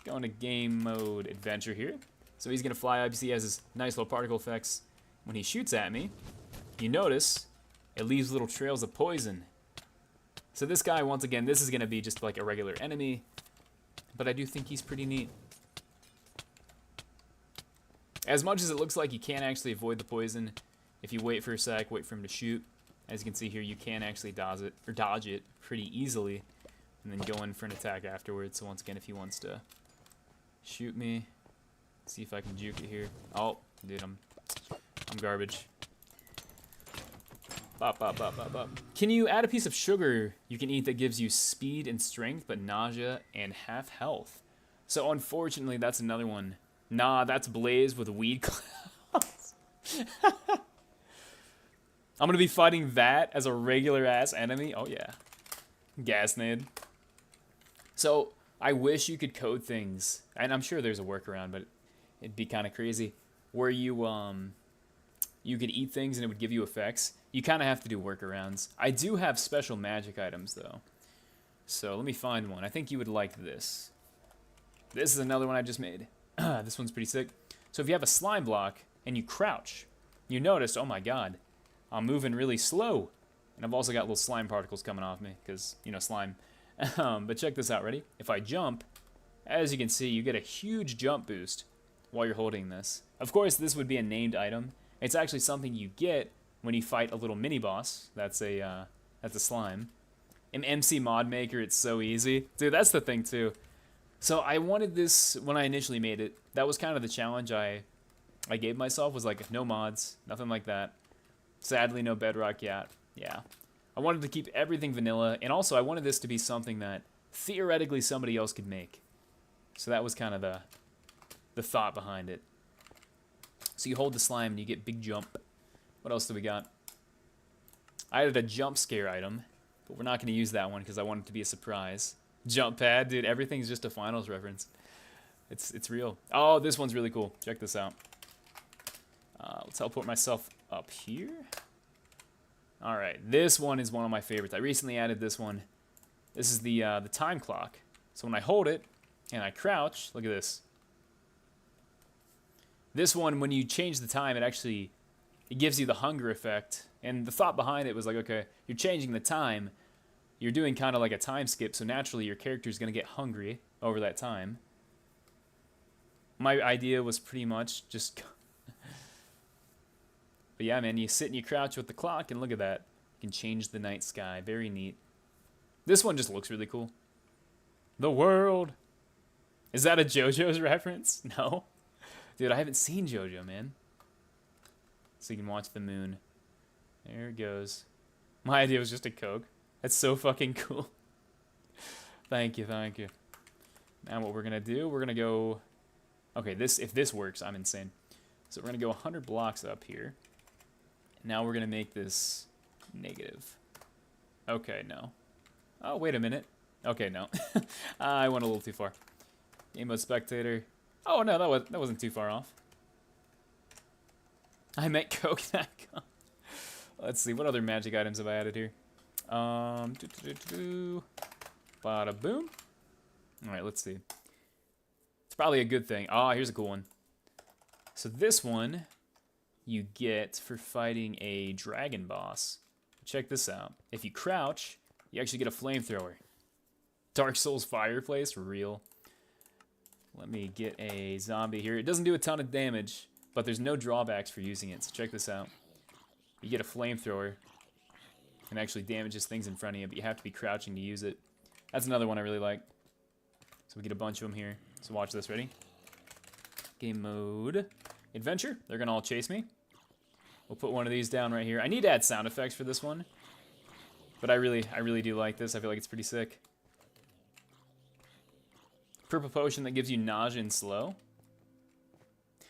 Going to game mode adventure here. So he's going to fly up. You see he has his nice little particle effects. When he shoots at me, you notice it leaves little trails of poison. So this guy, once again, this is going to be just like a regular enemy. But I do think he's pretty neat. As much as it looks like you can't actually avoid the poison, if you wait for a sec, wait for him to shoot, as you can see here, you can actually dodge it pretty easily, and then go in for an attack afterwards. So once again, if he wants to shoot me, see if I can juke it here. Oh, dude, I'm garbage. Bop, bop, bop, bop, bop. Can you add a piece of sugar you can eat that gives you speed and strength, but nausea and half health? So unfortunately, that's another one. Nah, that's Blaze with weed clouds. I'm gonna be fighting that as a regular ass enemy. Oh yeah, Gasnade. So I wish you could code things, and I'm sure there's a workaround, but it'd be kind of crazy, where you could eat things and it would give you effects. You kind of have to do workarounds. I do have special magic items though, so let me find one. I think you would like this. This is another one I just made. This one's pretty sick. So if you have a slime block and you crouch, you notice, oh my god, I'm moving really slow. And I've also got little slime particles coming off me, because, you know, slime. But check this out, ready? If I jump, as you can see, you get a huge jump boost while you're holding this. Of course, this would be a named item. It's actually something you get when you fight a little mini-boss. That's a slime. An MC mod maker, it's so easy. Dude, that's the thing, too. So I wanted this when I initially made it. That was kind of the challenge I gave myself, was like no mods, nothing like that. Sadly, no bedrock yet. Yeah. I wanted to keep everything vanilla, and also I wanted this to be something that theoretically somebody else could make. So that was kind of the thought behind it. So you hold the slime and you get big jump. What else do we got? I added a jump scare item, but we're not going to use that one because I want it to be a surprise. Jump pad, dude, everything's just a finals reference. It's real. Oh, this one's really cool. Check this out. Let's teleport myself up here. Alright, this one is one of my favorites. I recently added this one. This is the time clock. So when I hold it and I crouch, look at this. This one, when you change the time, it gives you the hunger effect. And the thought behind it was like, okay, you're changing the time. You're doing kind of like a time skip, so naturally your character is going to get hungry over that time. My idea was pretty much just... But yeah, man, you sit and you crouch with the clock, and look at that. You can change the night sky. Very neat. This one just looks really cool. The world. Is that a JoJo's reference? No. Dude, I haven't seen JoJo, man. So you can watch the moon. There it goes. My idea was just a Coke. That's so fucking cool. Thank you, thank you. Now what we're going to do, we're going to go... Okay, if this works, I'm insane. So we're going to go 100 blocks up here. Now we're going to make this negative. Okay, no. Oh, wait a minute. Okay, no. I went a little too far. Game mode spectator. Oh, no, that wasn't too far off. I meant Coke.com. Let's see, what other magic items have I added here? Bada boom. Alright, let's see. It's probably a good thing. Oh, here's a cool one. So this one, you get for fighting a dragon boss. Check this out. If you crouch, you actually get a flamethrower. Dark Souls fireplace, real. Let me get a zombie here. It doesn't do a ton of damage, but there's no drawbacks for using it. So check this out. You get a flamethrower. And actually damages things in front of you, but you have to be crouching to use it. That's another one I really like. So we get a bunch of them here. So watch this, ready? Game mode. Adventure. They're gonna all chase me. We'll put one of these down right here. I need to add sound effects for this one. But I really do like this. I feel like it's pretty sick. Purple potion that gives you nausea and slow.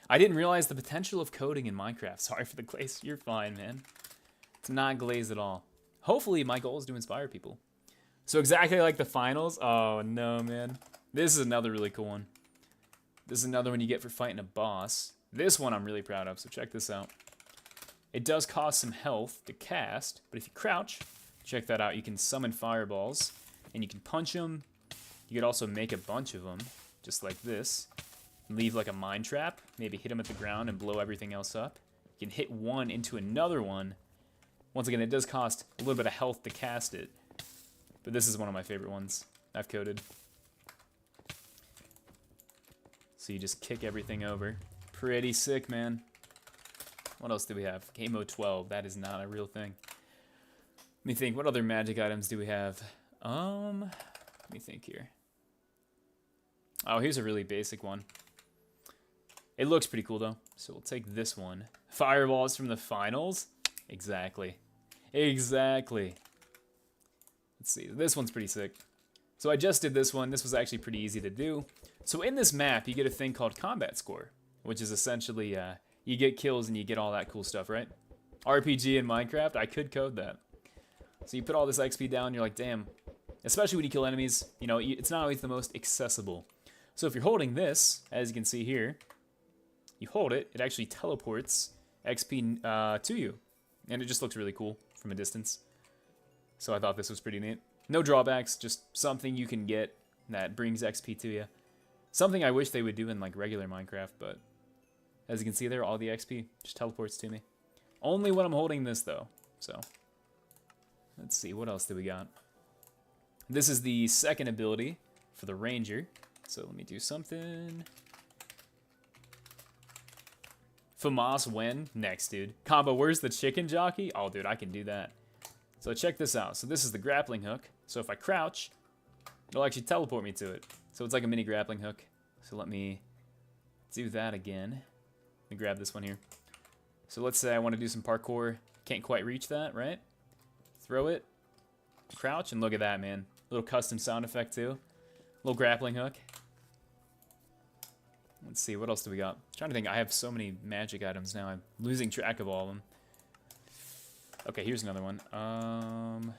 I didn't realize the potential of coding in Minecraft. Sorry for the glaze. You're fine, man. It's not glazed at all. Hopefully, my goal is to inspire people. So exactly like the finals. Oh, no, man. This is another really cool one. This is another one you get for fighting a boss. This one I'm really proud of, so check this out. It does cost some health to cast, but if you crouch, check that out. You can summon fireballs, and you can punch them. You could also make a bunch of them, just like this. Leave like a mine trap, maybe hit them at the ground and blow everything else up. You can hit one into another one. Once again, it does cost a little bit of health to cast it, but this is one of my favorite ones I've coded. So you just kick everything over. Pretty sick, man. What else do we have? Game mode 12. That is not a real thing. Let me think. What other magic items do we have? Let me think here. Oh, here's a really basic one. It looks pretty cool, though. So we'll take this one. Fireballs from the finals? Exactly. Exactly. Let's see. This one's pretty sick. So I just did this one. This was actually pretty easy to do. So in this map, you get a thing called combat score, which is essentially you get kills and you get all that cool stuff, right? RPG in Minecraft, I could code that. So you put all this XP down, you're like, damn. Especially when you kill enemies, you know, it's not always the most accessible. So if you're holding this, as you can see here, you hold it, it actually teleports XP to you. And it just looks really cool from a distance. So I thought this was pretty neat. No drawbacks, just something you can get that brings XP to you. Something I wish they would do in like regular Minecraft, but as you can see there, all the XP just teleports to me. Only when I'm holding this though, so. Let's see, what else do we got? This is the second ability for the Ranger. So let me do something. FAMAS when? Next, dude. Combo, where's the chicken jockey? Oh, dude, I can do that. So check this out. So this is the grappling hook. So if I crouch, it'll actually teleport me to it. So it's like a mini grappling hook. So let me do that again. Let me grab this one here. So let's say I want to do some parkour. Can't quite reach that, right? Throw it. Crouch, and look at that, man. Little custom sound effect, too. Little grappling hook. Let's see, what else do we got? I'm trying to think. I have so many magic items now. I'm losing track of all of them. Okay, here's another one.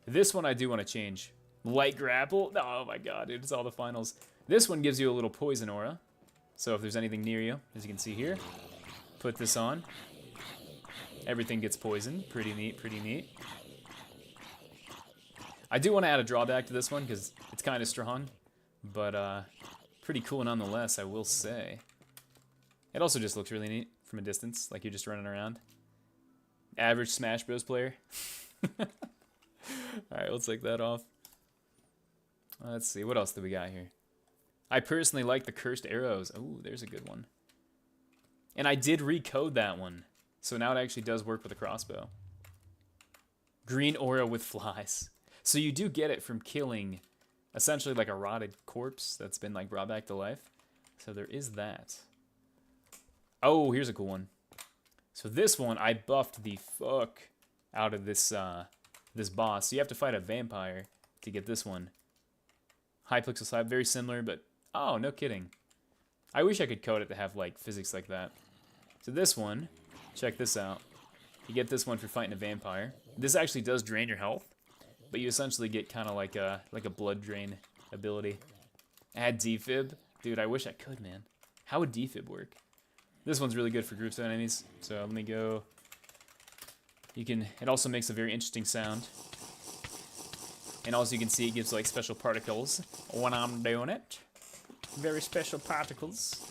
This one I do want to change. Light grapple. Oh my god, dude, it's all the finals. This one gives you a little poison aura. So if there's anything near you, as you can see here, put this on. Everything gets poisoned. Pretty neat, pretty neat. I do want to add a drawback to this one because it's kind of strong, but pretty cool nonetheless, I will say. It also just looks really neat from a distance, like you're just running around. Average Smash Bros. Player. Alright, we'll take that off. Let's see, what else do we got here? I personally like the cursed arrows. Oh, there's a good one. And I did recode that one, so now it actually does work with a crossbow. Green aura with flies. So you do get it from killing essentially like a rotted corpse that's been like brought back to life. So there is that. Oh, here's a cool one. So this one, I buffed the fuck out of this this boss. So you have to fight a vampire to get this one. High pixel slab, very similar, but oh, no kidding. I wish I could code it to have like physics like that. So this one, check this out. You get this one for fighting a vampire. This actually does drain your health, but you essentially get kind of like a blood drain ability. Add defib. Dude, I wish I could, man. How would defib work? This one's really good for groups of enemies. So let me go. You can. It also makes a very interesting sound. And also you can see it gives like special particles when I'm doing it. Very special particles.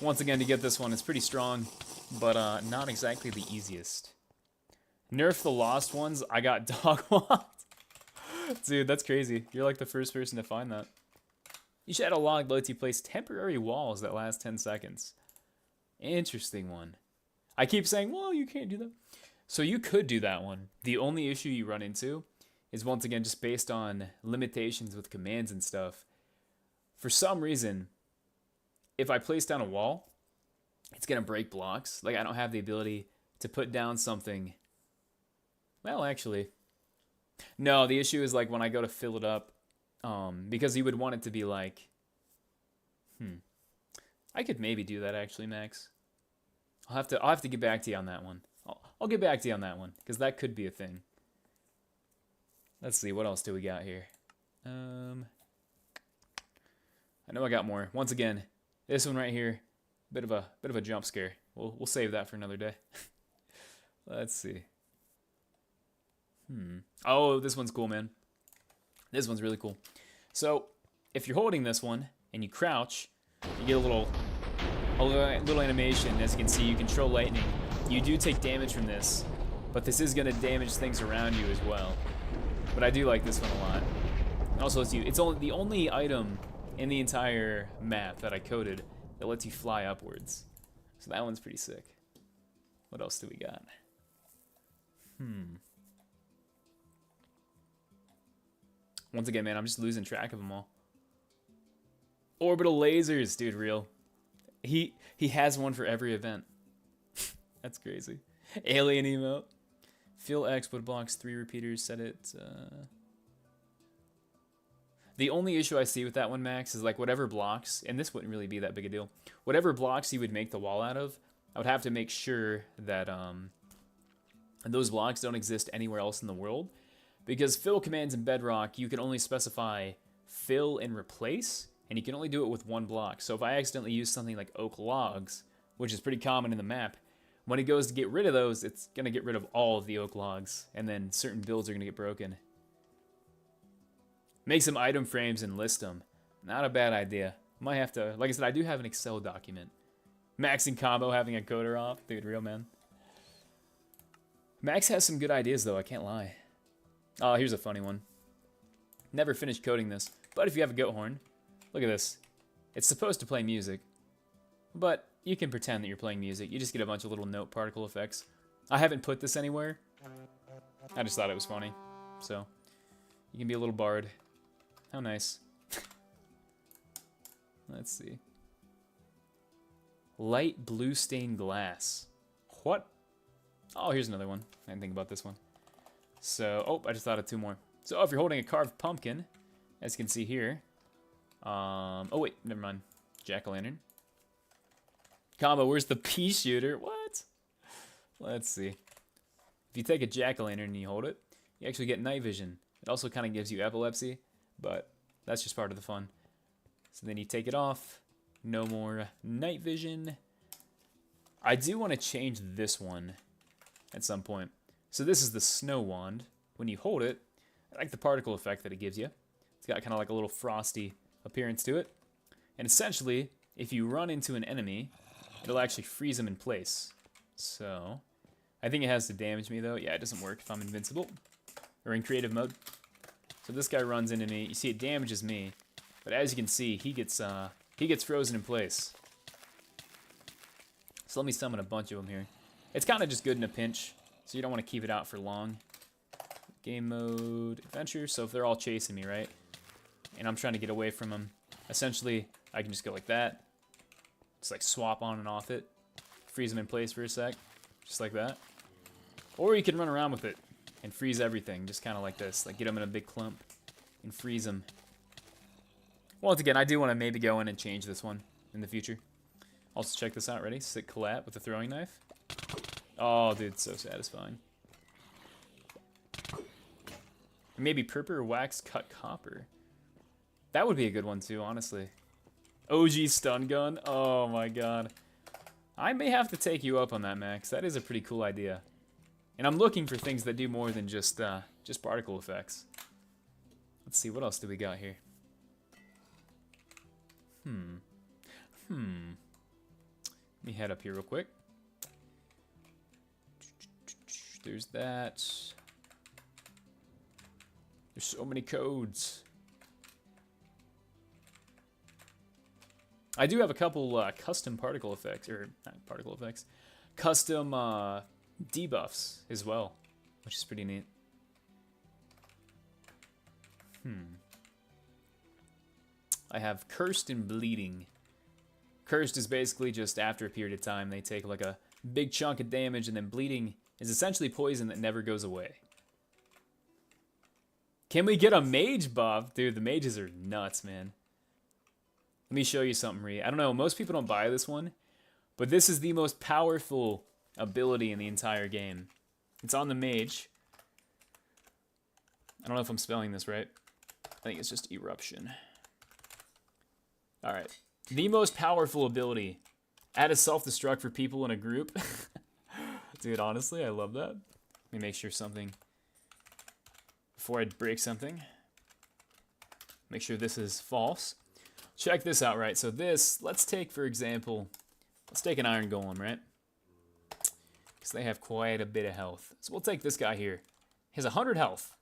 Once again, to get this one, it's pretty strong, but not exactly the easiest. Nerf the lost ones. I got dog walked. Dude, that's crazy. You're like the first person to find that. You should add a log that lets you place temporary walls that last 10 seconds. Interesting one. I keep saying, well, you can't do that. So you could do that one. The only issue you run into is, once again, just based on limitations with commands and stuff. For some reason, if I place down a wall, it's going to break blocks. Like, I don't have the ability to put down something. Well, actually, no, the issue is like when I go to fill it up, because you would want it to be like, I could maybe do that actually, Max. I'll have to get back to you on that one. I'll get back to you on that one, because that could be a thing. Let's see, what else do we got here? I know I got more. Once again, this one right here, bit of a jump scare. We'll save that for another day. Let's see. Oh, this one's cool, man. This one's really cool. So, if you're holding this one and you crouch, you get a little animation. As you can see, you control lightning. You do take damage from this, but this is going to damage things around you as well. But I do like this one a lot. It also lets you, it's only the only item in the entire map that I coded that lets you fly upwards. So that one's pretty sick. What else do we got? Once again, man, I'm just losing track of them all. Orbital lasers, dude, real. He has one for every event. That's crazy. Alien emote. Fill X would blocks 3 repeaters, set it. The only issue I see with that one, Max, is like whatever blocks, and this wouldn't really be that big a deal. Whatever blocks you would make the wall out of, I would have to make sure that those blocks don't exist anywhere else in the world. Because fill commands in Bedrock, you can only specify fill and replace, and you can only do it with one block. So if I accidentally use something like oak logs, which is pretty common in the map, when it goes to get rid of those, it's going to get rid of all of the oak logs, and then certain builds are going to get broken. Make some item frames and list them. Not a bad idea. Might have to, like I said, I do have an Excel document. Max and Combo having a coder off. Dude, real man. Max has some good ideas, though, I can't lie. Oh, here's a funny one. Never finished coding this, but if you have a goat horn, look at this. It's supposed to play music, but you can pretend that you're playing music. You just get a bunch of little note particle effects. I haven't put this anywhere. I just thought it was funny. So, you can be a little bard. How nice. Let's see. Light blue stained glass. What? Oh, here's another one. I didn't think about this one. So, oh, I just thought of 2 more. So, if you're holding a carved pumpkin, as you can see here. Oh, wait, never mind. Jack-o'-lantern. Combo, where's the pea shooter? What? Let's see. If you take a jack-o'-lantern and you hold it, you actually get night vision. It also kind of gives you epilepsy, but that's just part of the fun. So then you take it off. No more night vision. I do want to change this one at some point. So this is the snow wand. When you hold it, I like the particle effect that it gives you. It's got kind of like a little frosty appearance to it. And essentially, if you run into an enemy, it'll actually freeze them in place. So, I think it has to damage me though. Yeah, it doesn't work if I'm invincible or in creative mode. So this guy runs into me. You see, it damages me, but as you can see, he gets frozen in place. So let me summon a bunch of them here. It's kind of just good in a pinch, so you don't want to keep it out for long. Game mode, adventure. So if they're all chasing me, right, and I'm trying to get away from them, essentially I can just go like that. Just like swap on and off it, freeze them in place for a sec, just like that. Or you can run around with it and freeze everything, just kind of like this, like get them in a big clump and freeze them. Once again, I do want to maybe go in and change this one in the future. Also, check this out. Ready? Sick collat with a throwing knife. Oh, dude, so satisfying. Maybe purple or wax cut copper. That would be a good one too, honestly. OG stun gun. Oh my god. I may have to take you up on that, Max. That is a pretty cool idea. And I'm looking for things that do more than just particle effects. Let's see, what else do we got here? me head up here real quick. There's that. There's so many codes. I do have a couple custom particle effects, or not particle effects, custom debuffs as well, which is pretty neat. I have Cursed and Bleeding. Cursed is basically just after a period of time, they take like a big chunk of damage, and then Bleeding is essentially poison that never goes away. Can we get a mage buff? Dude, the mages are nuts, man. Let me show you something, Ree. I don't know, most people don't buy this one, but this is the most powerful ability in the entire game. It's on the mage. I don't know if I'm spelling this right. I think it's just Eruption. Alright. The most powerful ability. Add a self-destruct for people in a group. Dude, honestly, I love that. Let me make sure something... Before I break something. Make sure this is false. Check this out, right? So this, let's take, for example... Let's take an Iron Golem, right? Because they have quite a bit of health. So we'll take this guy here. He has 100 health.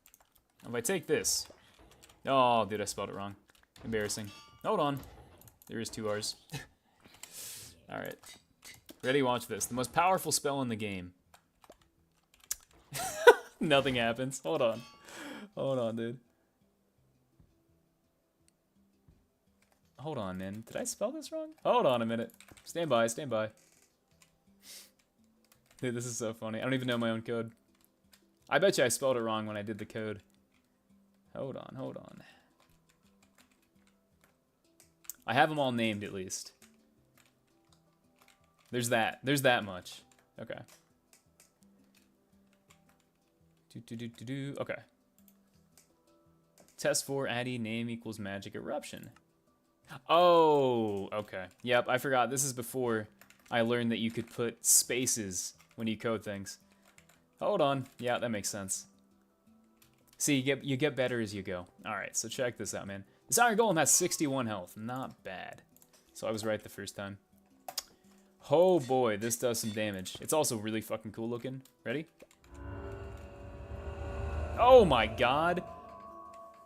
If I take this... Oh, dude, I spelled it wrong. Embarrassing. Hold on. There is 2 R's. Alright. Ready? Watch this. The most powerful spell in the game. Nothing happens. Hold on. Hold on, dude. Hold on, man. Did I spell this wrong? Hold on a minute. Stand by, stand by. Dude, this is so funny. I don't even know my own code. I bet you I spelled it wrong when I did the code. Hold on, hold on. I have them all named at least. There's that. There's that much. Okay. Okay. Test for Addy name equals magic eruption. Oh, okay. Yep, I forgot. This is before I learned that you could put spaces when you code things. Hold on. Yeah, that makes sense. See, you get better as you go. Alright, so check this out, man. This Iron Golem has 61 health. Not bad. So I was right the first time. Oh boy, this does some damage. It's also really fucking cool looking. Ready? Oh my god.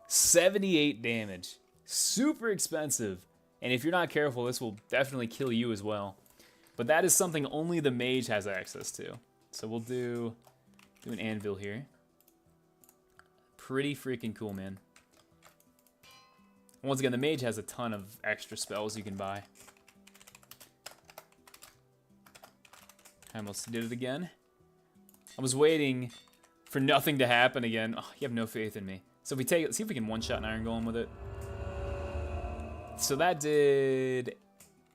78 damage. Super expensive. And if you're not careful, this will definitely kill you as well. But that is something only the mage has access to. So we'll do an anvil here. Pretty freaking cool, man. Once again, the mage has a ton of extra spells you can buy. I almost did it again. I was waiting for nothing to happen again. Oh, you have no faith in me. So if we take it, see if we can one-shot an Iron Golem with it. So that did...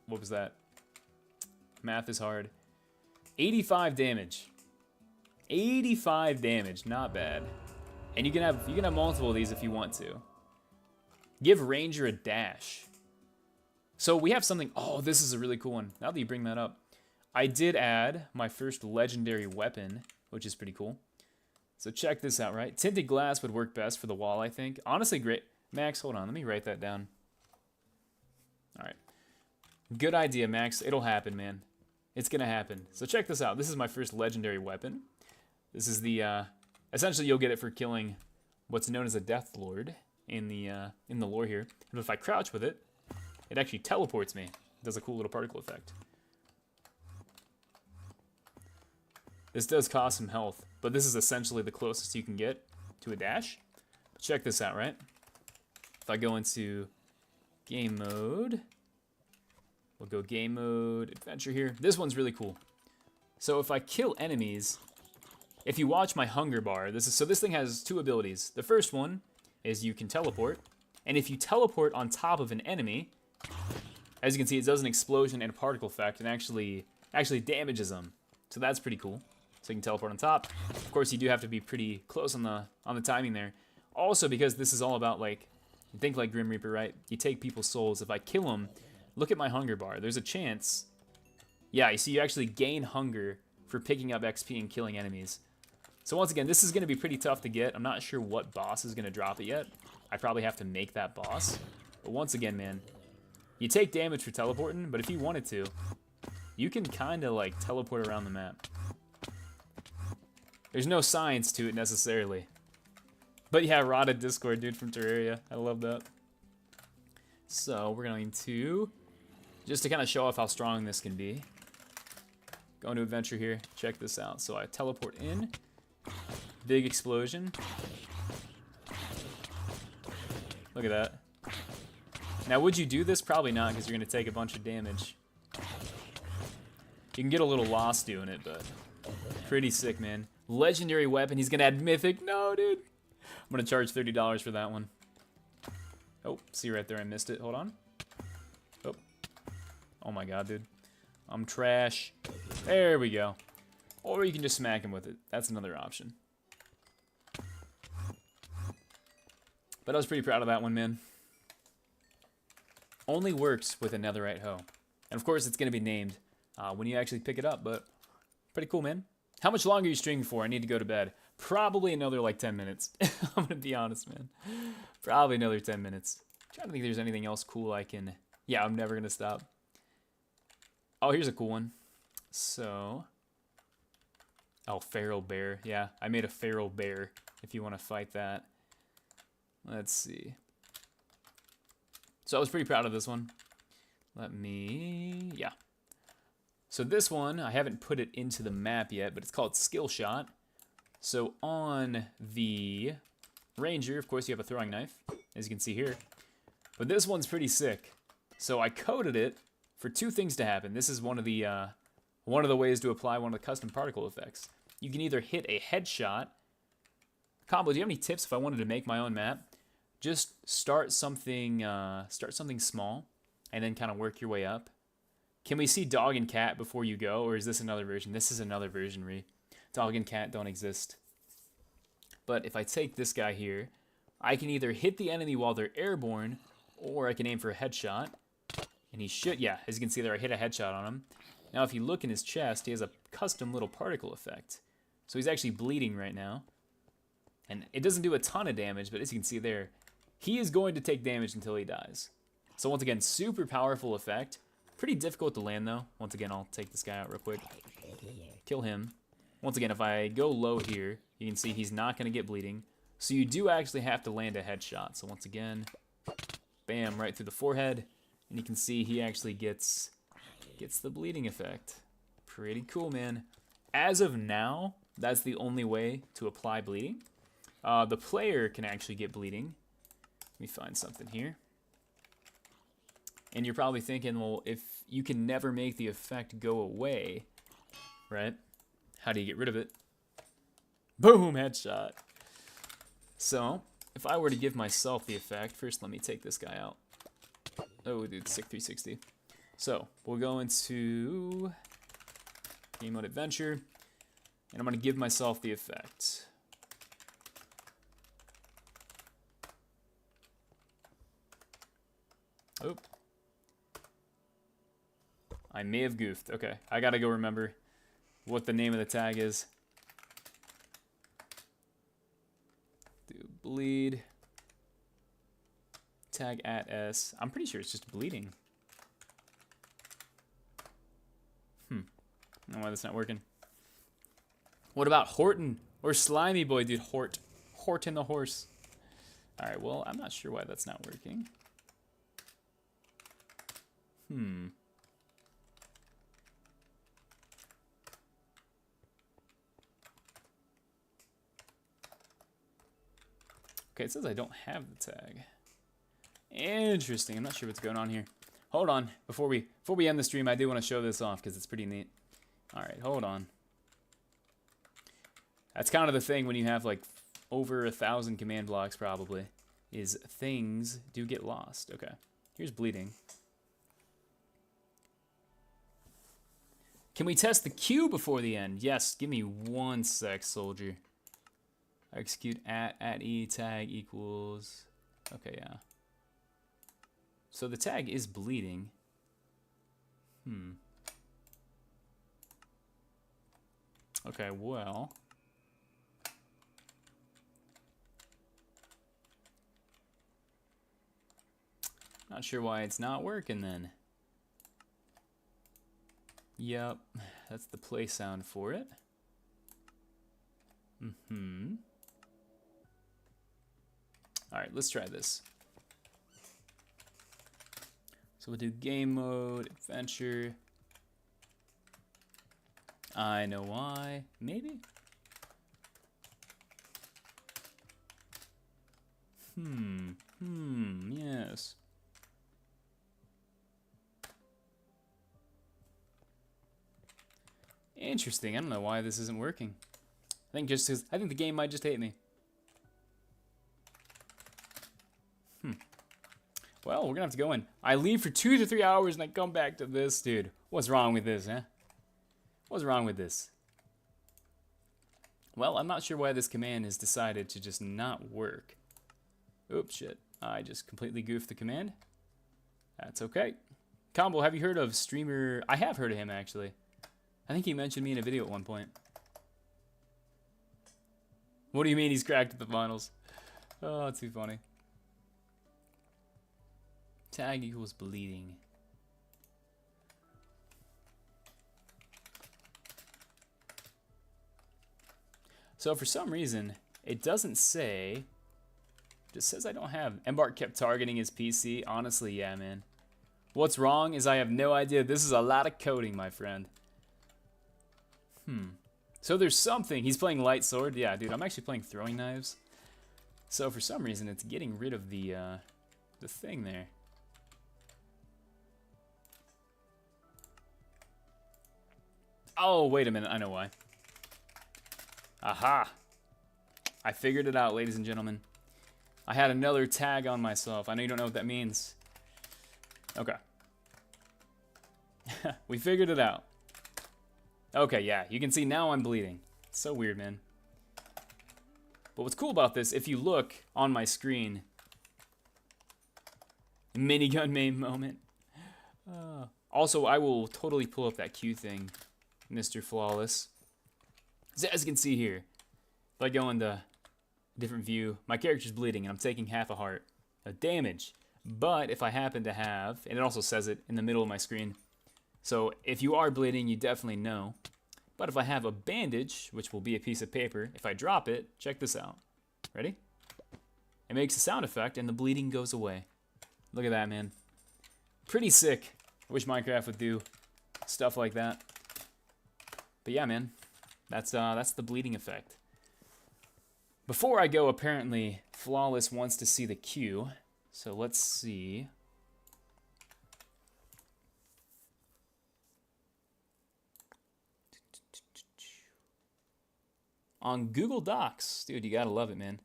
What was that? Math is hard. 85 damage. 85 damage, not bad. And you can have multiple of these if you want to. Give Ranger a dash. So we have something... Oh, this is a really cool one. Now that you bring that up. I did add my first legendary weapon, which is pretty cool. So check this out, right? Tinted glass would work best for the wall, I think. Honestly, great. Max, hold on. Let me write that down. All right. Good idea, Max. It'll happen, man. It's going to happen. So check this out. This is my first legendary weapon. This is the... Essentially, you'll get it for killing what's known as a Death Lord in the lore here. And if I crouch with it, it actually teleports me. It does a cool little particle effect. This does cost some health, but this is essentially the closest you can get to a dash. Check this out, right? If I go into game mode, we'll go game mode, adventure here. This one's really cool. So if I kill enemies, if you watch my hunger bar, this thing has 2 abilities. The first one is you can teleport, and if you teleport on top of an enemy, as you can see, it does an explosion and a particle effect, and actually damages them. So that's pretty cool. So you can teleport on top. Of course, you do have to be pretty close on the timing there. Also, because this is all about, like, think like Grim Reaper, right? You take people's souls. If I kill them, look at my hunger bar. There's a chance. Yeah, you see, you actually gain hunger for picking up XP and killing enemies. So once again, this is going to be pretty tough to get. I'm not sure what boss is going to drop it yet. I probably have to make that boss. But once again, man, you take damage for teleporting, but if you wanted to, you can kind of like teleport around the map. There's no science to it necessarily. But yeah, rotted Discord dude from Terraria. I love that. So we're going to, just to kind of show off how strong this can be, go into adventure here. Check this out. So I teleport in. Big explosion. Look at that. Now, would you do this? Probably not, because you're going to take a bunch of damage. You can get a little lost doing it, but pretty sick, man. Legendary weapon. He's going to add mythic. No, dude. I'm going to charge $30 for that one. Oh, see right there, I missed it. Hold on. Oh. Oh my god, dude. I'm trash. There we go. Or you can just smack him with it. That's another option. But I was pretty proud of that one, man. Only works with a netherite hoe. And of course, it's going to be named when you actually pick it up, but pretty cool, man. How much longer are you streaming for? I need to go to bed. Probably another like 10 minutes. I'm going to be honest, man. Probably another 10 minutes. I'm trying to think if there's anything else cool I can... Yeah, I'm never going to stop. Oh, here's a cool one. So... Oh, feral bear. Yeah, I made a feral bear if you want to fight that. Let's see. So I was pretty proud of this one. Let me... Yeah. So this one, I haven't put it into the map yet, but it's called Skill Shot. So on the Ranger, of course, you have a throwing knife, as you can see here. But this one's pretty sick. So I coded it for two things to happen. This is one of the ways to apply one of the custom particle effects. You can either hit a headshot. Combo, do you have any tips if I wanted to make my own map? Just start something small, and then kind of work your way up. Can we see dog and cat before you go, or is this another version? This is another version, Ree. Dog and cat don't exist. But if I take this guy here, I can either hit the enemy while they're airborne, or I can aim for a headshot. And he should, yeah, as you can see there, I hit a headshot on him. Now if you look in his chest, he has a custom little particle effect. So he's actually bleeding right now. And it doesn't do a ton of damage, but as you can see there, he is going to take damage until he dies. So once again, super powerful effect. Pretty difficult to land though. Once again, I'll take this guy out real quick. Kill him. Once again, if I go low here, you can see he's not going to get bleeding. So you do actually have to land a headshot. So once again, bam, right through the forehead. And you can see he actually gets the bleeding effect. Pretty cool, man. As of now, that's the only way to apply bleeding. The player can actually get bleeding. Let me find something here. And you're probably thinking, well, if you can never make the effect go away, right? How do you get rid of it? Boom, headshot. So, if I were to give myself the effect, first let me take this guy out. Oh, dude, sick 360. So, we'll go into Game Mode Adventure, and I'm going to give myself the effect. Oh. I may have goofed. Okay, I gotta go remember what the name of the tag is. Do bleed. Tag at S. I'm pretty sure it's just bleeding. I don't know why that's not working. What about Horton or Slimy Boy, dude? Horton the horse. All right, well, I'm not sure why that's not working. Okay, it says I don't have the tag. Interesting. I'm not sure what's going on here. Hold on. Before we end the stream, I do want to show this off because it's pretty neat. All right, hold on. That's kind of the thing when you have like over 1,000 command blocks probably, is things do get lost. Okay, here's bleeding. Can we test the Q before the end? Yes, give me 1 sec, soldier. Execute at E tag equals, okay, yeah. So the tag is bleeding. Okay, well. Not sure why it's not working then. Yep, that's the play sound for it. Alright, let's try this. So we'll do game mode, adventure. I know why. Maybe? Yes. Interesting. I don't know why this isn't working. I think the game might just hate me. Well, we're gonna have to go in. I leave for 2 to 3 hours and I come back to this, dude. What's wrong with this, huh? What's wrong with this? Well, I'm not sure why this command has decided to just not work. Oops, shit. I just completely goofed the command. That's okay. Combo, have you heard of streamer? I have heard of him, actually. I think he mentioned me in a video at one point. What do you mean he's cracked at the finals? Oh, too funny. Tag equals bleeding. So for some reason, it doesn't say. It just says I don't have. Embark kept targeting his PC. Honestly, yeah, man. What's wrong is I have no idea. This is a lot of coding, my friend. So there's something. He's playing light sword. Yeah, dude, I'm actually playing throwing knives. So for some reason, it's getting rid of the thing there. Oh, wait a minute. I know why. Aha. I figured it out, ladies and gentlemen. I had another tag on myself. I know you don't know what that means. Okay. We figured it out. Okay, yeah. You can see now I'm bleeding. It's so weird, man. But what's cool about this, if you look on my screen, minigun main moment. Also, I will totally pull up that Q thing, Mr. Flawless. So as you can see here, if I go into a different view, my character's bleeding and I'm taking half a heart of damage. But if I happen to have, and it also says it in the middle of my screen, so if you are bleeding, you definitely know. But if I have a bandage, which will be a piece of paper, if I drop it, check this out. Ready? It makes a sound effect and the bleeding goes away. Look at that, man. Pretty sick. I wish Minecraft would do stuff like that. But yeah, man. That's the bleeding effect. Before I go, apparently, Flawless wants to see the queue. So let's see. On Google Docs. Dude, you gotta love it, man.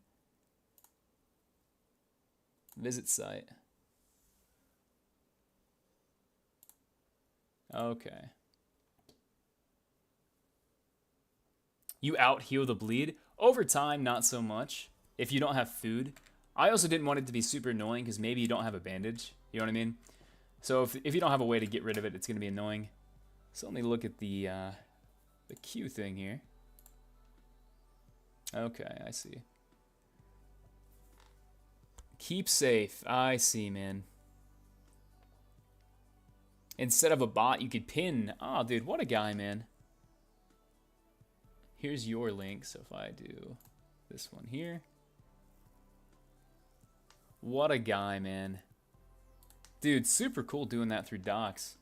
Visit site. Okay. You out-heal the bleed? Over time, not so much. If you don't have food. I also didn't want it to be super annoying because maybe you don't have a bandage. You know what I mean? So if you don't have a way to get rid of it, it's going to be annoying. So let me look at the Q thing here. Okay, I see. Keep safe. I see, man. Instead of a bot, you could pin. Oh, dude, what a guy, man. Here's your link. So if I do this one here. What a guy, man. Dude, super cool doing that through docs.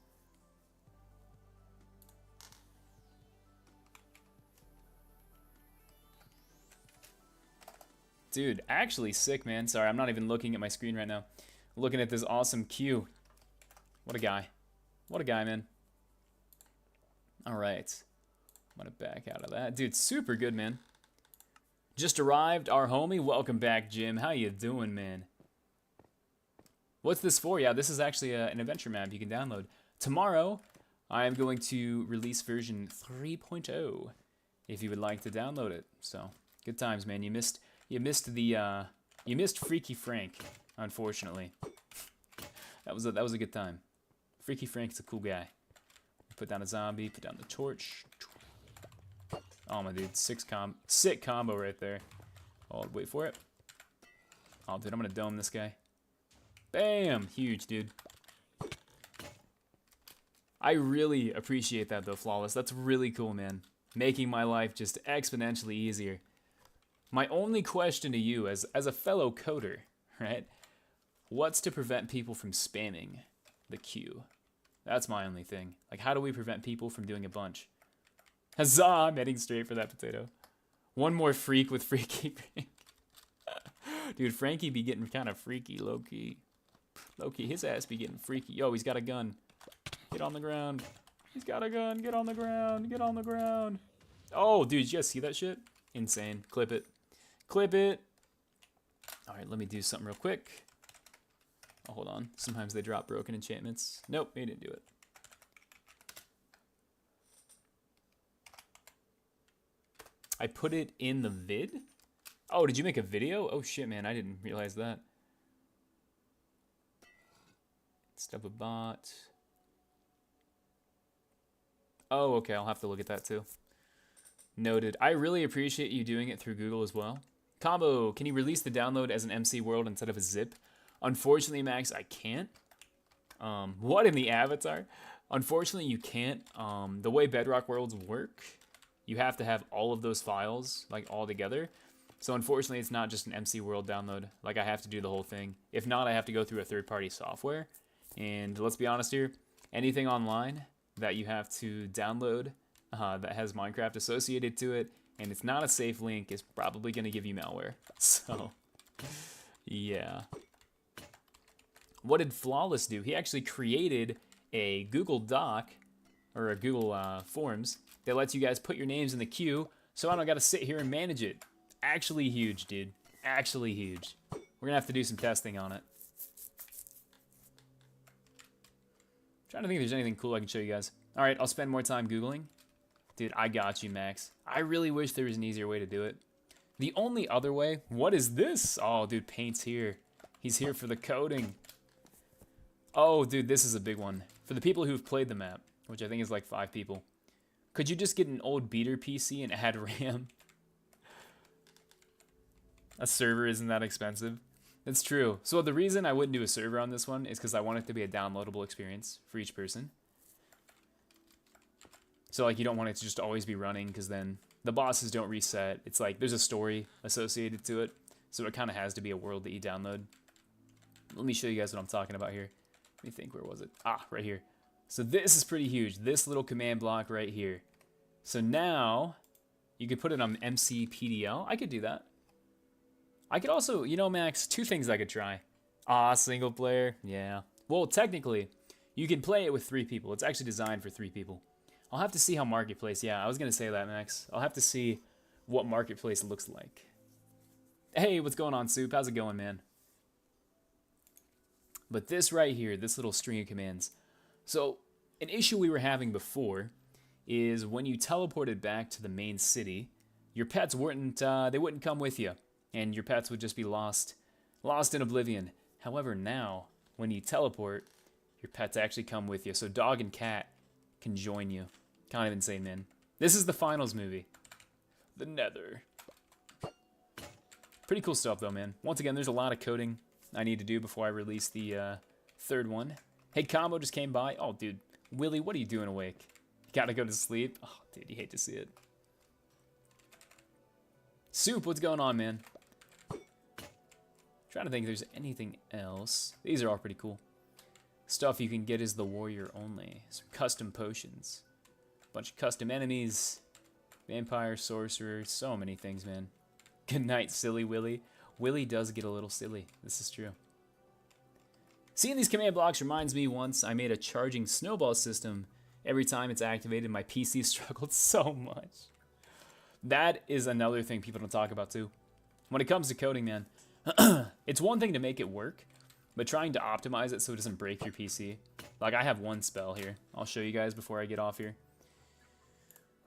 Dude, actually sick, man. Sorry, I'm not even looking at my screen right now. I'm looking at this awesome queue. What a guy. What a guy, man. Alright. I'm gonna back out of that. Dude, super good, man. Just arrived, our homie. Welcome back, Jim. How you doing, man? What's this for? Yeah, this is actually an adventure map you can download. Tomorrow, I am going to release version 3.0 if you would like to download it. So, good times, man. You missed Freaky Frank, unfortunately. That was a good time. Freaky Frank's a cool guy. Put down a zombie, put down the torch. Oh my dude, sick combo right there. Oh, wait for it. Oh dude, I'm gonna dome this guy. Bam! Huge, dude. I really appreciate that though, Flawless. That's really cool, man. Making my life just exponentially easier. My only question to you as a fellow coder, right? What's to prevent people from spamming the queue? That's my only thing. Like, how do we prevent people from doing a bunch? Huzzah! I'm heading straight for that potato. One more freak with freaky Frank. Dude, Frankie be getting kind of freaky, low-key. Low-key, his ass be getting freaky. Yo, he's got a gun. Get on the ground. He's got a gun. Get on the ground. Get on the ground. Oh, dude, did you guys see that shit? Insane. Clip it. Clip it. All right, let me do something real quick. Oh, hold on. Sometimes they drop broken enchantments. Nope, he didn't do it. I put it in the vid? Oh, did you make a video? Oh shit, man, I didn't realize that. Step a bot. Oh, okay, I'll have to look at that too. Noted. I really appreciate you doing it through Google as well. Combo, can you release the download as an MC world instead of a zip? Unfortunately, Max, I can't. What in the avatar? Unfortunately, you can't. The way Bedrock worlds work, you have to have all of those files, like, all together. So unfortunately, it's not just an MC world download. Like, I have to do the whole thing. If not, I have to go through a third-party software. And let's be honest here, anything online that you have to download that has Minecraft associated to it, and it's not a safe link, is probably going to give you malware. So, yeah. What did Flawless do? He actually created a Google Doc, or a Google Forms, that lets you guys put your names in the queue, so I don't got to sit here and manage it. Actually huge, dude. Actually huge. We're going to have to do some testing on it. Trying to think if there's anything cool I can show you guys. All right, I'll spend more time Googling. Dude, I got you, Max. I really wish there was an easier way to do it. The only other way, what is this? Oh, dude, Paint's here. He's here for the coding. Oh, dude, this is a big one. For the people who've played the map, which I think is like 5 people, could you just get an old beater PC and add RAM? A server isn't that expensive. It's true. So the reason I wouldn't do a server on this one is because I want it to be a downloadable experience for each person. So like you don't want it to just always be running because then the bosses don't reset. It's like there's a story associated to it. So it kind of has to be a world that you download. Let me show you guys what I'm talking about here. Let me think, where was it? Ah, right here. So this is pretty huge. This little command block right here. So now you could put it on MCPDL. I could do that. I could also, you know, Max, 2 things I could try. Ah, single player. Yeah. Well, technically, you can play it with 3 people. It's actually designed for 3 people. I'll have to see how Marketplace, yeah, I was going to say that, Max. I'll have to see what Marketplace looks like. Hey, what's going on, Soup? How's it going, man? But this right here, this little string of commands. So, an issue we were having before is when you teleported back to the main city, your pets wouldn't, they wouldn't come with you. And your pets would just be lost in oblivion. However, now, when you teleport, your pets actually come with you. So dog and cat can join you. Kind of insane, man. This is the finals movie. The Nether. Pretty cool stuff, though, man. Once again, there's a lot of coding I need to do before I release the 3rd one. Hey, Combo just came by. Oh, dude. Willie, what are you doing awake? You gotta go to sleep? Oh, dude, you hate to see it. Soup, what's going on, man? Trying to think if there's anything else. These are all pretty cool. Stuff you can get is the warrior only. Some custom potions. Bunch of custom enemies. Vampire, sorcerer, so many things, man. Good night, silly Willy. Willy does get a little silly. This is true. Seeing these command blocks reminds me once I made a charging snowball system. Every time it's activated, my PC struggled so much. That is another thing people don't talk about, too. When it comes to coding, man, it's one thing to make it work, but trying to optimize it so it doesn't break your PC. Like, I have one spell here. I'll show you guys before I get off here.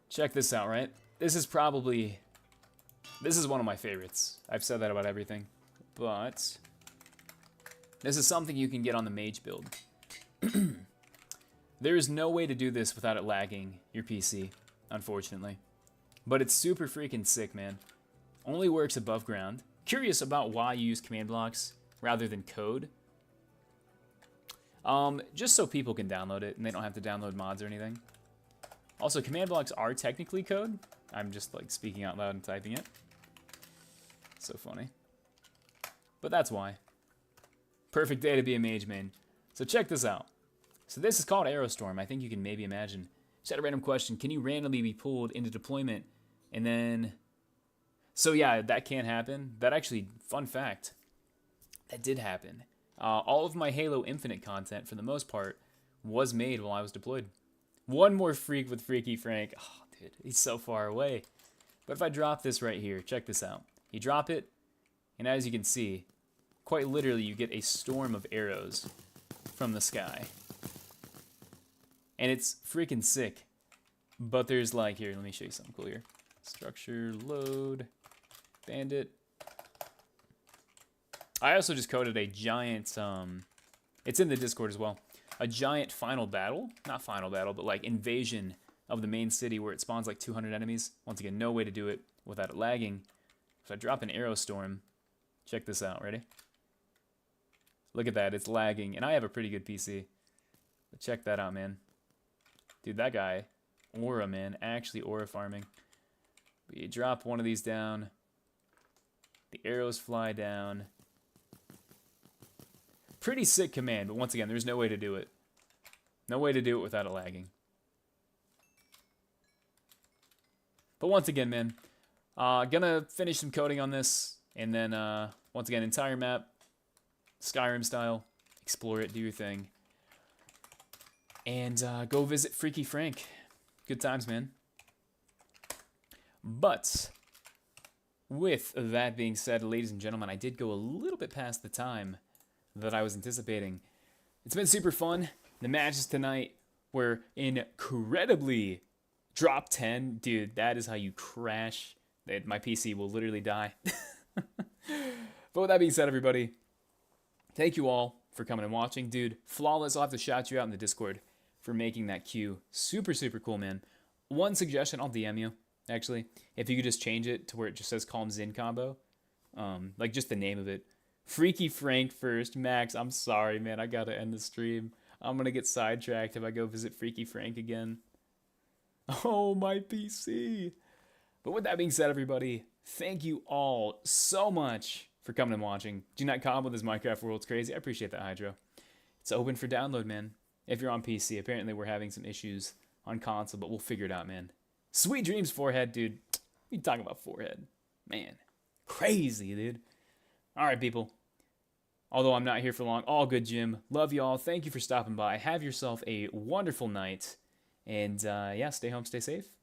Check this out, right? This is one of my favorites. I've said that about everything. But this is something you can get on the mage build. There is no way to do this without it lagging your PC, unfortunately. But it's super freaking sick, man. Only works above ground. Curious about why you use command blocks rather than code. Just so people can download it and they don't have to download mods or anything. Also, command blocks are technically code. I'm just like speaking out loud and typing it. So funny. But that's why. Perfect day to be a mage main. So check this out. So this is called Aerostorm. I think you can maybe imagine. Just had a random question. Can you randomly be pulled into deployment and then... So yeah, that can happen. That actually, fun fact, that did happen. All of my Halo Infinite content, for the most part, was made while I was deployed. One more freak with Freaky Frank. Oh, dude, he's so far away. But if I drop this right here, check this out. You drop it, and as you can see, quite literally, you get a storm of arrows from the sky. And it's freaking sick. But there's like, here, let me show you something cool here. Structure, load, bandit. I also just coded a giant, it's in the Discord as well, a giant final battle, not final battle, but like invasion of the main city where it spawns like 200 enemies. Once again, no way to do it without it lagging. If I drop an arrow storm, check this out, ready? Look at that, it's lagging, and I have a pretty good PC. But check that out, man. Dude, that guy, aura, man, actually aura farming. But you drop one of these down, the arrows fly down. Pretty sick command, but once again, there's no way to do it. No way to do it without it lagging. But once again, man, gonna finish some coding on this, and then, once again, entire map, Skyrim style, explore it, do your thing. And go visit Freaky Frank. Good times, man. But with that being said, ladies and gentlemen, I did go a little bit past the time that I was anticipating. It's been super fun. The matches tonight were incredibly drop 10. Dude, that is how you crash. My PC will literally die. But with that being said, everybody, thank you all for coming and watching. Dude, Flawless, I'll have to shout you out in the Discord for making that queue. Super, super cool, man. One suggestion, I'll DM you, actually. If you could just change it to where it just says CALMZINCOMBO. Like just the name of it. Freaky Frank first. Max, I'm sorry, man. I gotta end the stream. I'm gonna get sidetracked if I go visit Freaky Frank again. Oh, my PC. But with that being said, everybody, thank you all so much for coming and watching. Do not combo this Minecraft world's crazy. I appreciate that, Hydro. It's open for download, man. If you're on PC, apparently we're having some issues on console, but we'll figure it out, man. Sweet dreams, Forehead, dude. What are you talking about, Forehead? Man, crazy, dude. All right, people. Although I'm not here for long, all good, Jim. Love y'all. Thank you for stopping by. Have yourself a wonderful night. And, yeah, stay home, stay safe.